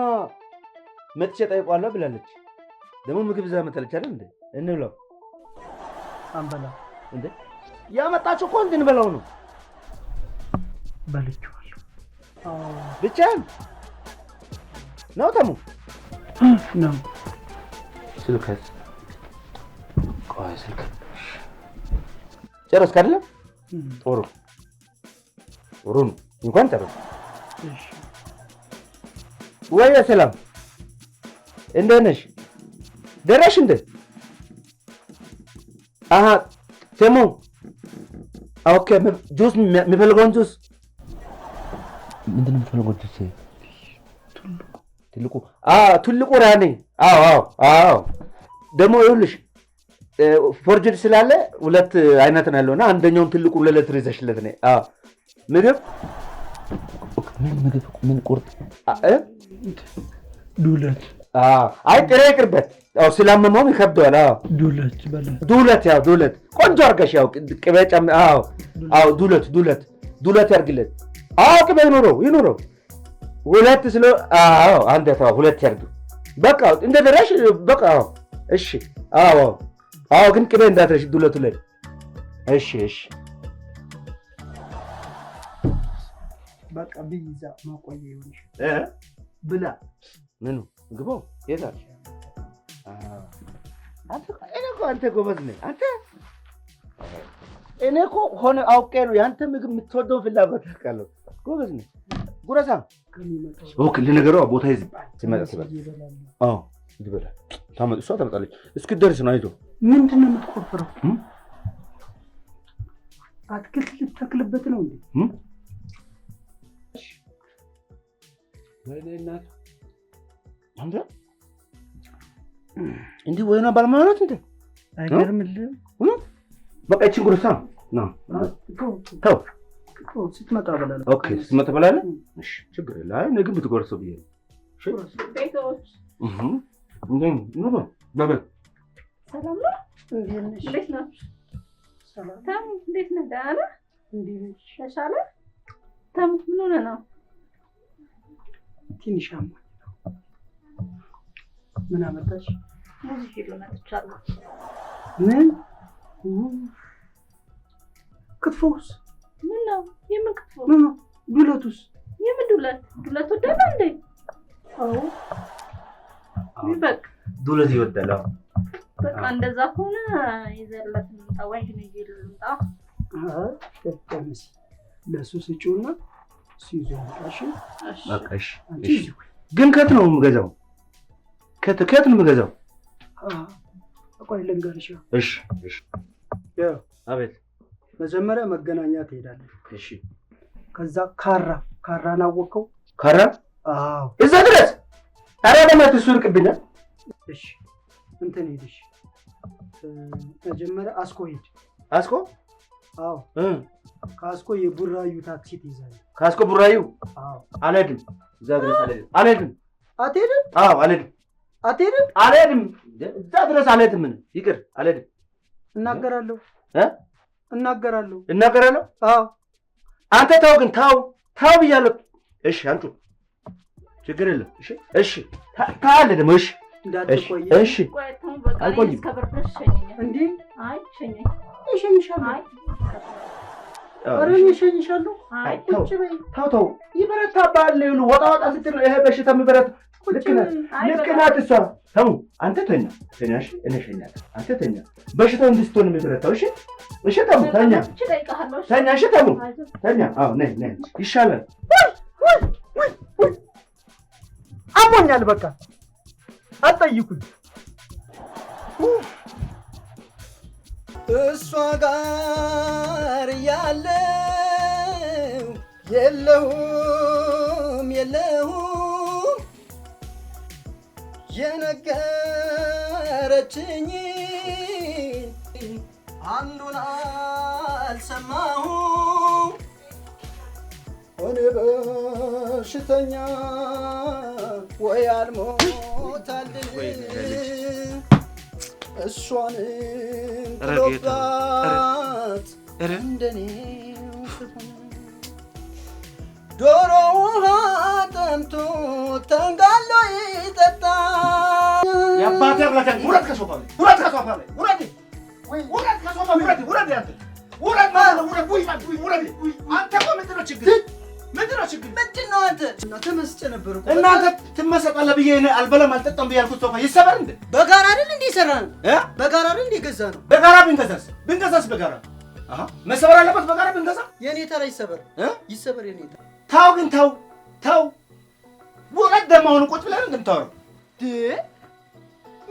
መጥቼ ጠይቋለሁ ብላለች። ደግሞ ምግብ እዛ መጣለች አይደል እንዴ? እንብላው። አንበላ እንዴ? ያመጣችው እኮ እንድንበላው ነው። በልቼዋለሁ። ብቻህን ነው ተሙ? ነው ስልክህ ቆይ ስልክ ጨረስክ አይደለም? ጥሩ ነው። እንኳን ጨረስክ። እሺ ወይ ሰላም እንዴት ነሽ? ደረሽ እንዴ? አሃ ተሙ ኦኬ። ጁስ የሚፈልገውን ጁስ ምንድን ነው የሚፈልገው ጁስ? ትልቁ ትልቁ ራኔ። አዎ ደግሞ ይኸውልሽ ፎርጅድ ስላለ 2 አይነት ነው ያለውና አንደኛውን ትልቁን ለሌትር ይዘሽለት ነው። ምግብ ምን ቁርጥ ዱለት። አይ ጥሬ ይቅርበት። ስላመመውም ይከብደዋል። ዱለት በላ ዱለት ቆንጆ አድርገሽ ቅቤ ጨም ዱለት ያርግለት። ቅቤ ይኑረው 2 ስለ አንድ 2 ያርግ። በቃ እንደ ደረሽ በቃ እሺ። ግን ቅቤ እንዳትረሽ ዱለቱ ላይ። እሺ በቃ ቢይዛ ማቆየ ይሆንሽ ብላ ምኑ ግቦ የታል? አንተ ጎበዝ ነህ አንተ። እኔ እኮ ሆነ አውቄ ነው ያንተ ምግብ የምትወደው ፍላጎት አውቃለሁ። ጎበዝ ነህ ጉረሳ። ለነገሩ ቦታ ይዝባል ሲመጣ ይበላል። እሷ ታመጣለች። እስክትደርስ ነው። አይዞህ። ምንድን ነው የምትቆፍረው? አትክልት ልትተክልበት ነው እንዴ? ወይኔ እናት አንተ እንዲህ ወይኗ ባለማለት እንዴ? አይገርምልህም? በቃ እቺን ጉርሳ ነው ተው ስትመጣ በላለሁ። ኦኬ ስትመጣ በላለሁ። እሺ ችግር የለም። አይ ነገ ብትጎርሰው ብዬ ነው። እሺ ቤቶች በበል ሰላም ነው? እንዴት ናችሁ? ሰላም ታም እንዴት ነህ? ደህና ነህ? እንዴት ነሽ? ተሻለ? ታም ምን ሆነህ ነው? ትንሽ አሞኝ ነው። ምን አመጣሽ? ሙዚቃ ይመጣቻለሁ። ምን ክትፎስ? ምን ነው? የምን ክትፎ? ምን ነው? ዱለቱስ? የምን ዱለት? ዱለት ወደደ እንዴ? አዎ ይበቅ ዱለት ይወዳል። በቃ እንደዛ ከሆነ ይዘለት እንጣ ወይ ልምጣ። ተቀምጪ ለሱ ስጪውና ሲይዙ አሽ በቃ እሺ። ግን ከት ነው የምገዛው? ከት ነው የምገዛው? ቆይ ልንገርሽ። እሺ እሺ። ያው አቤት። መጀመሪያ መገናኛ ትሄዳለህ። እሺ። ከዛ ካራን አወቀው? ካራ? አዎ። እዛ ድረስ? ኧረ በእናትህ እሱ ይርቅብኛል። እሺ እንትን ሄድሽ መጀመሪያ አስኮ ሄድ። አስኮ? አዎ። ከአስኮ የቡራዩ ታክሲ ትይዛለህ። ከአስኮ ቡራዩ? አዎ። አልሄድም። እዛ ድረስ አልሄድም። አትሄድም? አዎ አልሄድም። አትሄድም? አልሄድም። እዛ ድረስ አልሄድም። ምን ይቅር፣ አልሄድም። እናገራለሁ። እናገራለሁ? አዎ። አንተ ተው ግን ተው ብያለሁ። እሺ አንቺ ችግር የለም። እሺ እሺ። ታለ ደግሞ እሺ እንዳትቆይ። እሺ አልቆይም። እንዴ አይ ሸኘኝ። እሸኝሻለሁ። አይ ኧረ እኔ እሸኝሻለሁ። አይ ቁጭ በይ። ተው ይበረታባል። ይሉ ወጣ ስትል ይሄ በሽታ የሚበረታ ልክ ናት እሷ። ተው አንተ ተኛ። እሺ እኔ እሸኛለሁ። አንተ ተኛ። በሽታው እንድትሆን የሚበረታው። እሺ እሺ። ተው ተኛ። እሺ ተኛ። አዎ ነይ ይሻላል። አሞኛል። በቃ አትጠይቁኝ። እሷ ጋር ያለው የለሁም የነገረችኝ አንዱን አልሰማሁም። እኔ በሽተኛ ወይ አልሞታልን እሷን ጥሎባት እንደኔው ዶሮ ውሃ ጠምቶ ተንጋሎ ይጠጣ። የአባቴ አምላክ ውረድ ከሶፋ ላይ ውረድ ከሶፋ ውረድ አንተ ውረድ ማለት ውረድ። አንተ እኮ ምንድን ነው ችግር? ምንድን ነው አንተ? ተመስጬ ነበር እኮ። እናንተ ትመሰጣለህ ብዬ እኔ አልበላም አልጠጣም ብዬ ያልኩት ሶፋ ይሰበር እንዴ? በጋራ አይደል እንዴ ሰራን? በጋራ አይደል እንዴ ገዛ ነው? በጋራ ብንገዛስ በጋራ መሰበር አለበት። በጋራ ብንገዛ የኔ ተራ ይሰበር የኔ ተራ። ታው ግን ታው ውረድ። ደግሞ አሁን ቁጭ ብለን እንደምታወራው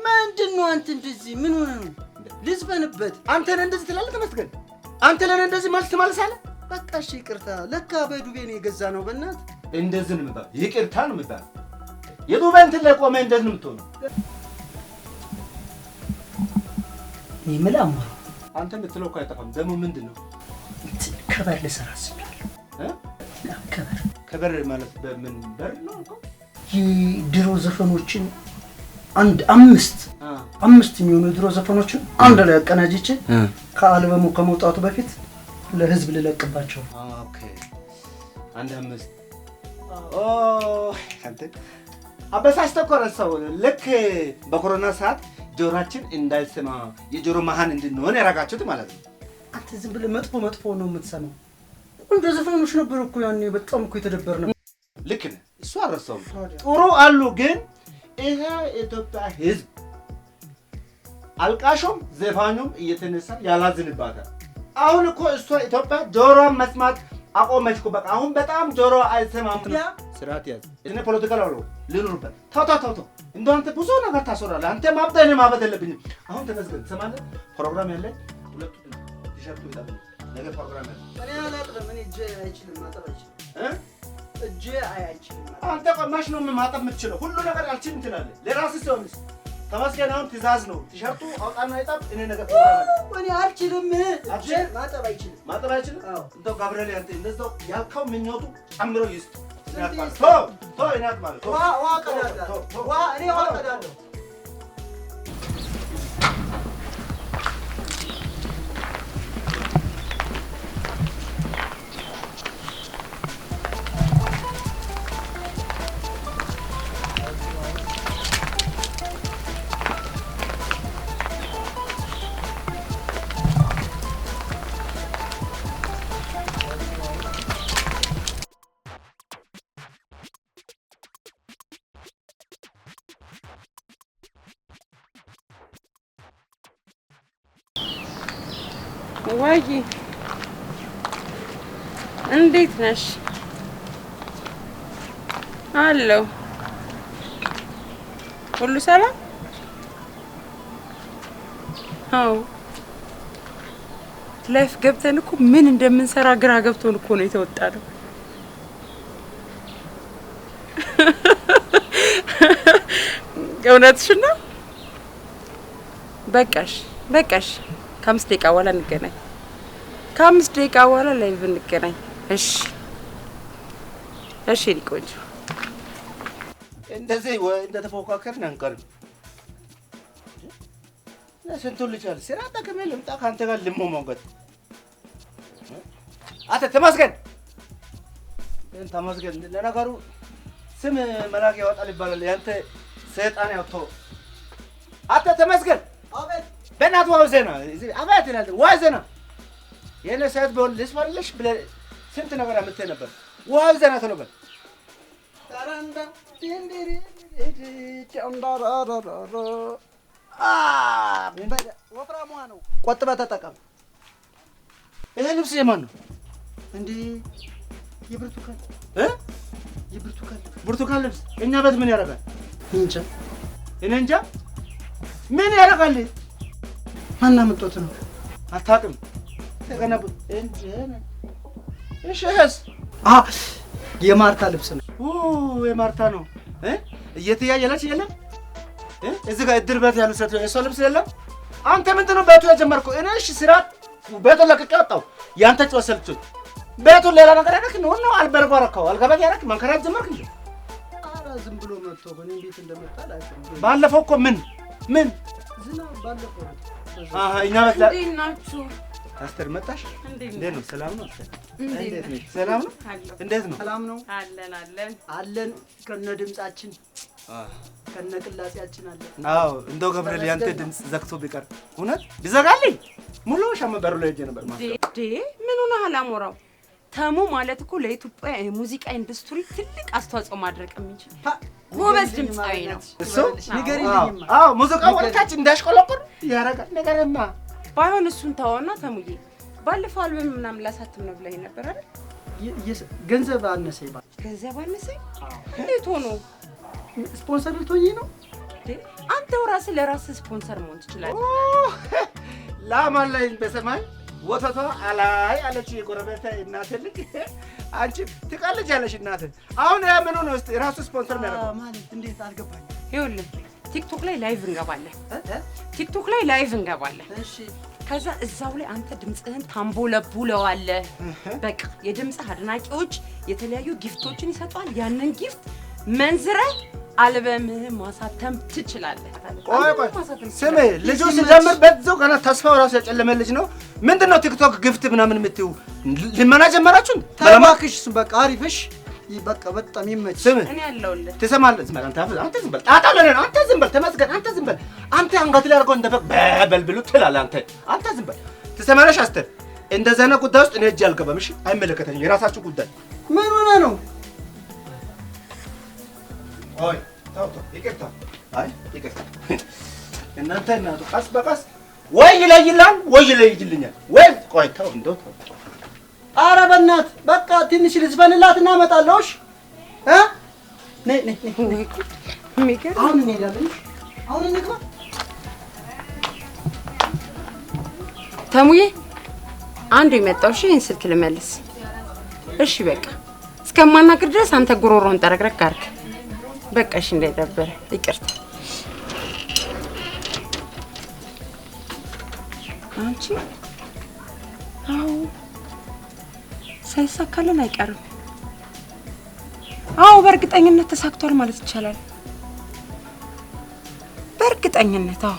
ምንድን ነው አንተ? እንደዚህ ምን ሆነ ነው? ልዝበንበት። አንተ ነህ እንደዚህ ትላለህ? ተመስገን። አንተ ለኔ እንደዚህ መልስ ትመልሳለህ? በቃ እሺ ይቅርታ። ለካ በዱቤ ነው የገዛ ነው። በእናትህ እንደዚህ ነው የምባለው። ይቅርታ ነው የምባለው። የዱቤ እንትን ላይ ቆመህ እንደዚህ ነው የምትሆነው። ይምላማ አንተ የምትለው እኮ አይጠፋም። ደግሞ ምንድን ነው ከበር ልሰራ አስቤያለሁ። ከበር ማለት በምን በር ነው? የድሮ ዘፈኖችን አንድ አምስት የሚሆኑ ድሮ ዘፈኖችን አንድ ላይ አቀናጅቼ ከአልበሙ ከመውጣቱ በፊት ለህዝብ ልለቅባቸው። ኦኬ አንድ አምስት አንተ አበሳጭተህ እኮ ረሳው። ልክ በኮሮና ሰዓት ጆሮአችን እንዳይሰማ የጆሮ መሃን እንድንሆን ያደረጋችሁት ማለት ነው። አንተ ዝም ብለህ መጥፎ ነው የምትሰማው። ቆንጆ ዘፈኖች ነበሩ እኮ ያኔ። በጣም እኮ የተደበርነው። ልክ ነህ። እሱ አልረሳውም። ጥሩ አሉ። ግን ይሄ የኢትዮጵያ ህዝብ አልቃሾም ዘፋኙም እየተነሳ ያላዝንባታል። አሁን እኮ እሷ ኢትዮጵያ ጆሮዋን መስማት አቆመች እኮ። በቃ አሁን በጣም ጆሮ አይሰማም። ስርዓት ያዝ። እኔ ፖለቲካ ነው ልኑርበት። ተው እንደው አንተ ብዙ ነገር ታስወራለህ። አንተ ማብጠህ እኔ ማበጥ የለብኝም። አሁን ተመስገን ትሰማለህ። ፕሮግራም ያለ ሁለቱ ቲሸርቱ ይላል። ነገ ፕሮግራም ያለ እኔ አላጥለም። እኔ እጄ አይችልም ማጠብ አይችልም። እጄ አይችልም። አንተ ቆማሽ ነው ማጠብ የምትችለው። ሁሉ ነገር አልችልም ትላለህ። ለራስህ ሲሆንስ ተመስገን አሁን ትእዛዝ ነው። ቲሸርቱ አውጣና ይጣብ እኔ ነገር እኔ አልችልም። አልችልም። ማጠብ አይችልም። ማጠብ አይችልም። እንደው ገብርኤል ያንተ እንደዛው ያልከው ምኞቱ ጨምሮ ይስጥ። ቶ ይናት ማለት ዋ ቀዳለሁ። እኔ ዋ ቀዳለሁ። ወይ እንዴት ነሽ? አለሁ። ሁሉ ሰላም? አዎ። ላይፍ ገብተን እኮ ምን እንደምንሰራ ግራ ገብቶን እኮ ነው የተወጣነው። እውነትሽን ነው። በቃሽ። ከ5 ደቂቃ በኋላ እንገናኝ። ከ5 ደቂቃ በኋላ ላይቭ እንገናኝ። እሺ ቆንጆ። እንደዚህ እንደተፎካከርን አንቀርም። ስንቱን ልቻል ስራ ጠቅሜ ልምጣ ከአንተ ጋር ልሞሞገት። አንተ ተመስገን። ለነገሩ ስም መላክ ያወጣል ይባላል። ያንተ ሰይጣን ያወጣው አንተ ተመስገን። አቤት። በእናትህ ዋው ዜና አቤት ይላል። ዋው ዜና የኔ ሰዓት ቢሆን ልስፈልሽ ብለህ ስንት ነገር አምጥተህ ነበር። ዋው ዜና ተነበር ታራንዳ ዲንዲሪ ቻንዳራራራ ወፍራሟ ነው። ቆጥበህ ተጠቀም። ይሄ ልብስ የማን ነው እንዴ? የብርቱካን ብርቱካን ልብስ እኛ ቤት ምን ያደርጋል? እኔ እንጃ ምን ያደርጋል? ማን አመጣት ነው? አታውቅም? ተገነቡ እንጂ የማርታ ልብስ ነው። የማርታ ነው። እየተያየለች የለም እዚህ ጋር እድር ቤት ያሉ ሴት የሷ ልብስ የለም። አንተ ምንድን ነው ቤቱ የጀመርከው? እኔ እሺ ስራ ቤቱን ለቅቄ ወጣሁ። ያንተ ጨወሰልችኝ ቤቱን ሌላ ነገር ያደረክ ነው ነው አልበርጎ አደረከው። አልገበት ያደረክ መንከራት ጀመርክ እንዴ? ኧረ ዝም ብሎ መጥቶ ግን እንዴት እንደመጣ አላውቅም። ባለፈው እኮ ምን ዝናብ ባለፈው እኛ ቤት ላይ እንዴት ናችሁ? አስተር መጣሽ? እንዴት ነው? ሰላም ነው? አስተር እንዴት ነሽ? ሰላም ነው? እንዴት ነው? ሰላም ነው አለን ከነ ድምጻችን ከነ ቅላጼያችን አለን። አዎ እንደው ገብርኤል ያንተ ድምጽ ዘግቶ ቢቀር እውነት ቢዘጋልኝ ሙሉ ሸመበሩ ላይ ሄጄ ነበር ማለት ምን ሆነሃል አሞራው? ተሙ ማለት እኮ ለኢትዮጵያ የሙዚቃ ኢንዱስትሪ ትልቅ አስተዋጽኦ ማድረግ የሚችል ጎበዝ ድምጻዊ ነው። እሱ ንገሪልኝማ። አዎ ሙዚቃ ወልታች እንዳሽቆለቆል ያረጋል ነገርማ። ባይሆን እሱን ተወውና ተሙዬ ባለፈው አልበም ምናምን ላሳትም ነው ብለኸኝ ነበር አይደል? ገንዘብ አነሰኝ ባል ገንዘብ አነሰኝ? እንዴት ሆኖ? ስፖንሰር ልትሆኚ ነው? አንተው ራስህ ለራስህ ስፖንሰር መሆን ትችላለህ። ላማን ላይ በሰማይ ወተቷ አላይ አለች የጎረቤት እናቴ ልጅ። አንቺ ትቀልጃለሽ እናቴ። አሁን ያ ምን ነው እስቲ ራሱ ስፖንሰር የሚያደርገው ማለት እንዴት አልገባኝም። ይኸውልህ ቲክቶክ ላይ ላይቭ እንገባለን። እሺ ከዛ እዛው ላይ አንተ ድምጽህን ታምቦለቡለዋለህ። በቃ የድምጽህ አድናቂዎች የተለያዩ ጊፍቶችን ይሰጧል። ያንን ጊፍት መንዝረህ አልበምህ ማሳተም ትችላለህ። ቆይ ስሜ ልጁ ሲጀምር በዛው ገና ተስፋው ራሱ ያጨለመ ልጅ ነው። ምንድነው ቲክቶክ ግፍት ምናምን የምትይው? ልመና ጀመራችሁ? ተባክሽ በቃ አሪፍሽ በቃ በጣም ይመች። ስሜ እኔ ያለውልህ ትሰማለህ? ዝም በል አንተ ዝም በል ጣጣለህ ነው። አንተ ዝም በል ተመስገን። አንተ ዝም በል አንተ አንገት ላይ አድርገው እንደበቅ በልብሉ ትላለህ። አንተ ዝም በል ትሰማለሽ? አስተር እንደዛ ነው ጉዳይ ውስጥ እኔ እጅ አልገባም። እሺ አይመለከተኝም። የራሳችሁ ጉዳይ። ምን ሆነ ነው? አይ ታው ይቅርታ። አይ ይቅርታ። እናንተ እናቱ ቀስ በቀስ ወይ ይለይላል ወይ ይለይልኛል ወይ ቆይ ተው እንደው ተው። ኧረ በእናትህ በቃ ትንሽ ልዝፈንላት እናመጣለሁ። እሺ ነይ አሁን እንሄዳለን። አሁን እንግባ። ተሙዬ አንዱ የመጣው እሺ ይሄን ስልክ ልመልስ። እሺ በቃ እስከማናግር ድረስ አንተ ጉሮሮን ጠረቅረቅ አድርግ። በቃ እሺ እንዳይደብር ይቅርታ። አንቺ አዎ ሳይሳካልን አይቀርም። አዎ በእርግጠኝነት ተሳክቷል ማለት ይቻላል። በእርግጠኝነት አዎ።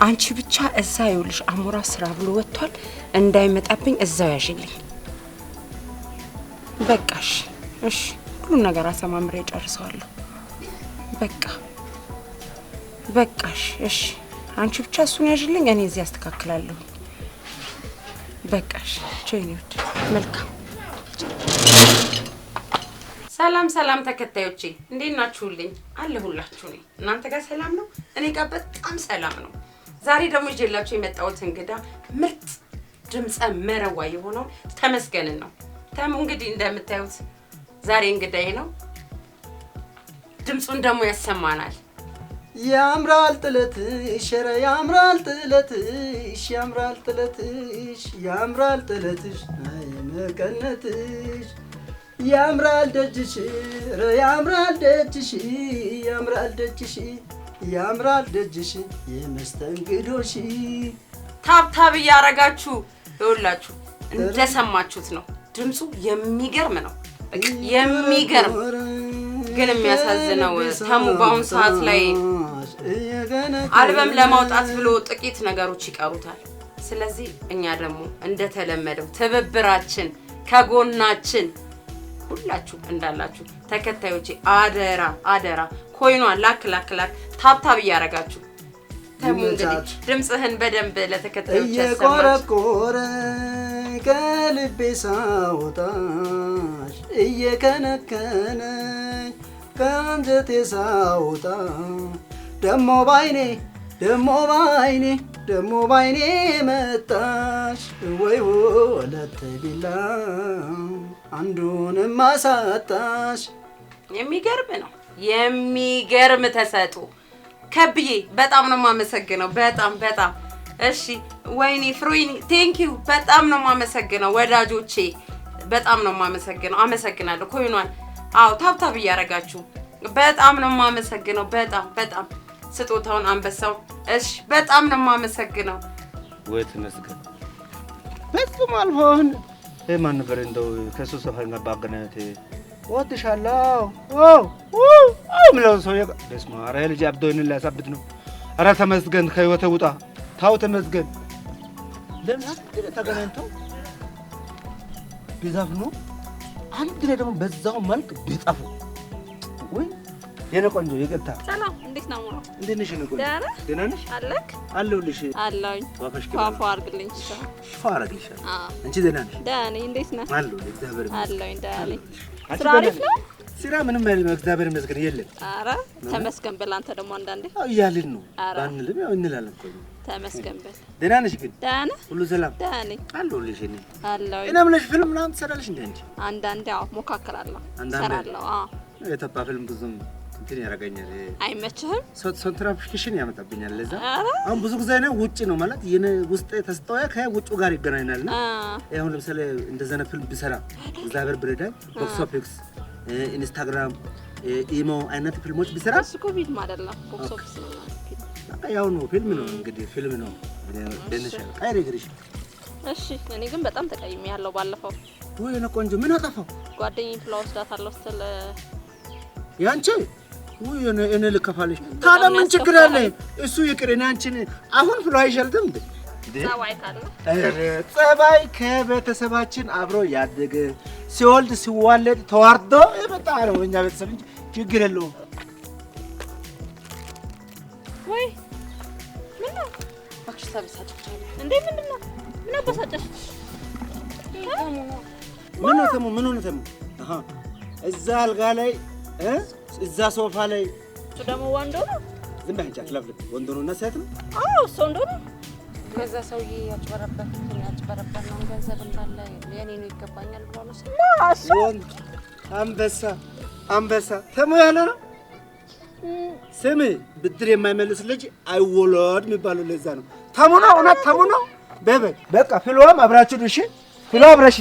አንቺ ብቻ እዛ ይኸውልሽ አሞራ ስራ ብሎ ወጥቷል እንዳይመጣብኝ እዛው ያሽልኝ። በቃሽ እሺ፣ ሁሉ ነገር አሰማምሬ ጨርሰዋለሁ። በቃሽ እሺ፣ አንቺ ብቻ እሱን ያሽልኝ፣ እኔ እዚህ አስተካክላለሁ። በቃሽ ቼኒውድ መልካም። ሰላም ተከታዮቼ እንዴት ናችሁልኝ? አለሁላችሁ ነኝ። እናንተ ጋር ሰላም ነው? እኔ ጋር በጣም ሰላም ነው። ዛሬ ደግሞ ይዤላችሁ የመጣሁት እንግዳ ምርጥ ድምጸ መረዋ የሆነው ተመስገን ነው። ተሙ እንግዲህ እንደምታዩት ዛሬ እንግዳዬ ነው። ድምጹን ደግሞ ያሰማናል። ያምራል ጥለትሽ ኧረ ያምራል ጥለትሽ ያምራል ጥለትሽ ያምራል ጥለትሽ አይ መቀነትሽ ያምራል ደጅሽ ኧረ ያምራል ደጅሽ ያምራል ደጅሽ ያምራል ደጅሽ የመስተንግዶሽ ታብታብ እያረጋችሁ ይኸውላችሁ እንደሰማችሁት ነው። ድምጹ የሚገርም ነው። የሚገርም ግን የሚያሳዝነው ተሙ በአሁን ሰዓት ላይ አልበም ለማውጣት ብሎ ጥቂት ነገሮች ይቀሩታል። ስለዚህ እኛ ደግሞ እንደተለመደው ትብብራችን ከጎናችን ሁላችሁ እንዳላችሁ ተከታዮቼ አደራ ኮይኗን ላክ ታብታብ እያረጋችሁ ተሙ እንግዲህ ድምጽህን በደንብ ለተከታዮች እየቆረቆረ ከልቤ ሳውጣሽ እየከነከነኝ ከአንጀቴ ሳውጣ ደሞ ባይኔ መጣሽ ወይ ወለተ ቢላ አንዱንም ማሳጣሽ። የሚገርም ነው። የሚገርም ተሰጡ ከብዬ በጣም ነው የማመሰግነው። በጣም እሺ። ወይኔ ፍሮይኒ ቴንኪው በጣም ነው የማመሰግነው። ወዳጆቼ በጣም ነው የማመሰግነው። አመሰግናለሁ። ኮይኗን አዎ ታብታብ እያረጋችሁ በጣም ነው የማመሰግነው። በጣም ስጦታውን አንበሳው እሺ በጣም ነው የማመሰግነው። ወይ ተመስገን በጣም አልሆን ማን ነበር እንደው ከሱ ሰፈር መባገናት ወጥሻላው ምለው ሰው በስማ አረ ልጅ አብዶን ላሳብት ነው። አረ ተመስገን ከህይወት ውጣ ታው ተመስገን ለምን ተገናኝተው ቢዛፍኑ አንድ ላይ ደግሞ በዛው መልክ ቢጣፉ ወይ የኔ ቆንጆ ይቅርታ። ሰላም እንዴት ነው? እንዴት ነሽ? ነው ደህና ነሽ? አለክ አለሁልሽ። አለኝ ፏፏ አድርግልኝ። ፏ አድርግልሻለሁ። አንቺ ደህና ነሽ? ደህና ነኝ። እንዴት ነህ? አለሁልሽ። እግዚአብሔር ይመስገን። አለኝ ደህና ነኝ። ስራ አሪፍ ነው? ስራ ምንም አይልም። እግዚአብሔር ይመስገን። የለም ኧረ ተመስገን በል አንተ ደግሞ አንዳንዴ እያልን ነው ባንልም ያው እንላለን እኮ ተመስገን በል። ደህና ነሽ ግን? ደህና ሁሉ ሰላም? ደህና ነኝ። አለሁልሽ። እኔ አለሁኝ። እና ምንሽ ፊልም ምናምን ትሰራለሽ እንዴ አንቺ? አንዳንዴ አዎ ሞካከራለሁ። እሰራለሁ። አዎ የኢትዮጵያ ፊልም ብዙም እንትን ያረጋኛል። አይመችህም? ኮንትራፊኬሽን ያመጣብኛል። ለዛ አሁን ብዙ ጊዜ ነው ውጪ ነው ማለት የኔ ውስጥ ተስተዋያ ከውጪው ጋር ይገናኛልና አሁን ለምሳሌ እንደዘነ ፊልም ቢሰራ እግዚአብሔር ብረዳኝ ቦክስ ኦፊስ ኢንስታግራም ኢሞ አይነት ፊልሞች ቢሰራ እሱ ኮቪድ ማለት ነው። ቦክስ ኦፊስ ነው ያው ነው ፊልም ነው እንግዲህ ፊልም ነው ደንሽ አይረግሪሽ። እሺ እኔ ግን በጣም ተቀይሜ ያለው ባለፈው ወይ ነው ቆንጆ ምን አጠፋው? ጓደኛዬ ፍላውስ ዳታለው ስትል ያንቺ ወይ እኔ ልከፋለሽ። ታዲያ ምን ችግር አለ? እሱ ይቅር። እኔ አንቺን አሁን ፍሎ አይሻልም እንዴ? ጸባይ ካለ ጸባይ ከቤተሰባችን አብሮ ያደገ ሲወልድ ሲዋለድ ተዋርዶ የመጣ ነው እኛ ቤተሰብ እንጂ ችግር የለውም። ወይ ምን ነው እባክሽ ተበሳጨሽ እንዴ? ምንድን ነው ምን አበሳጨሽ? ምን ነው ተሙ? ምን ነው ተሙ? አሃ እዛ አልጋ ላይ እዛ ሶፋ ላይ እሱ ደግሞ ወንዶ ነው። ዝም በይ አንቺ አትለፍልፍ። ወንዶ ነውና ሴት ነው? አዎ እሱ ወንዶ ነው። ከዛ ሰውዬ ያጭበረበር ነው ገንዘብ እንዳለ የኔ ነው ይገባኛል ብሎ ነው ማሱ አንበሳ ተሙ ያለ ነው። ስሚ ብድር የማይመልስ ልጅ አይወለድ የሚባለው ለዛ ነው። ተሙ ነው እውነት ተሙ ነው። በቃ ፍሎም አብራችሁ እሺ ፍሎ አብራሽ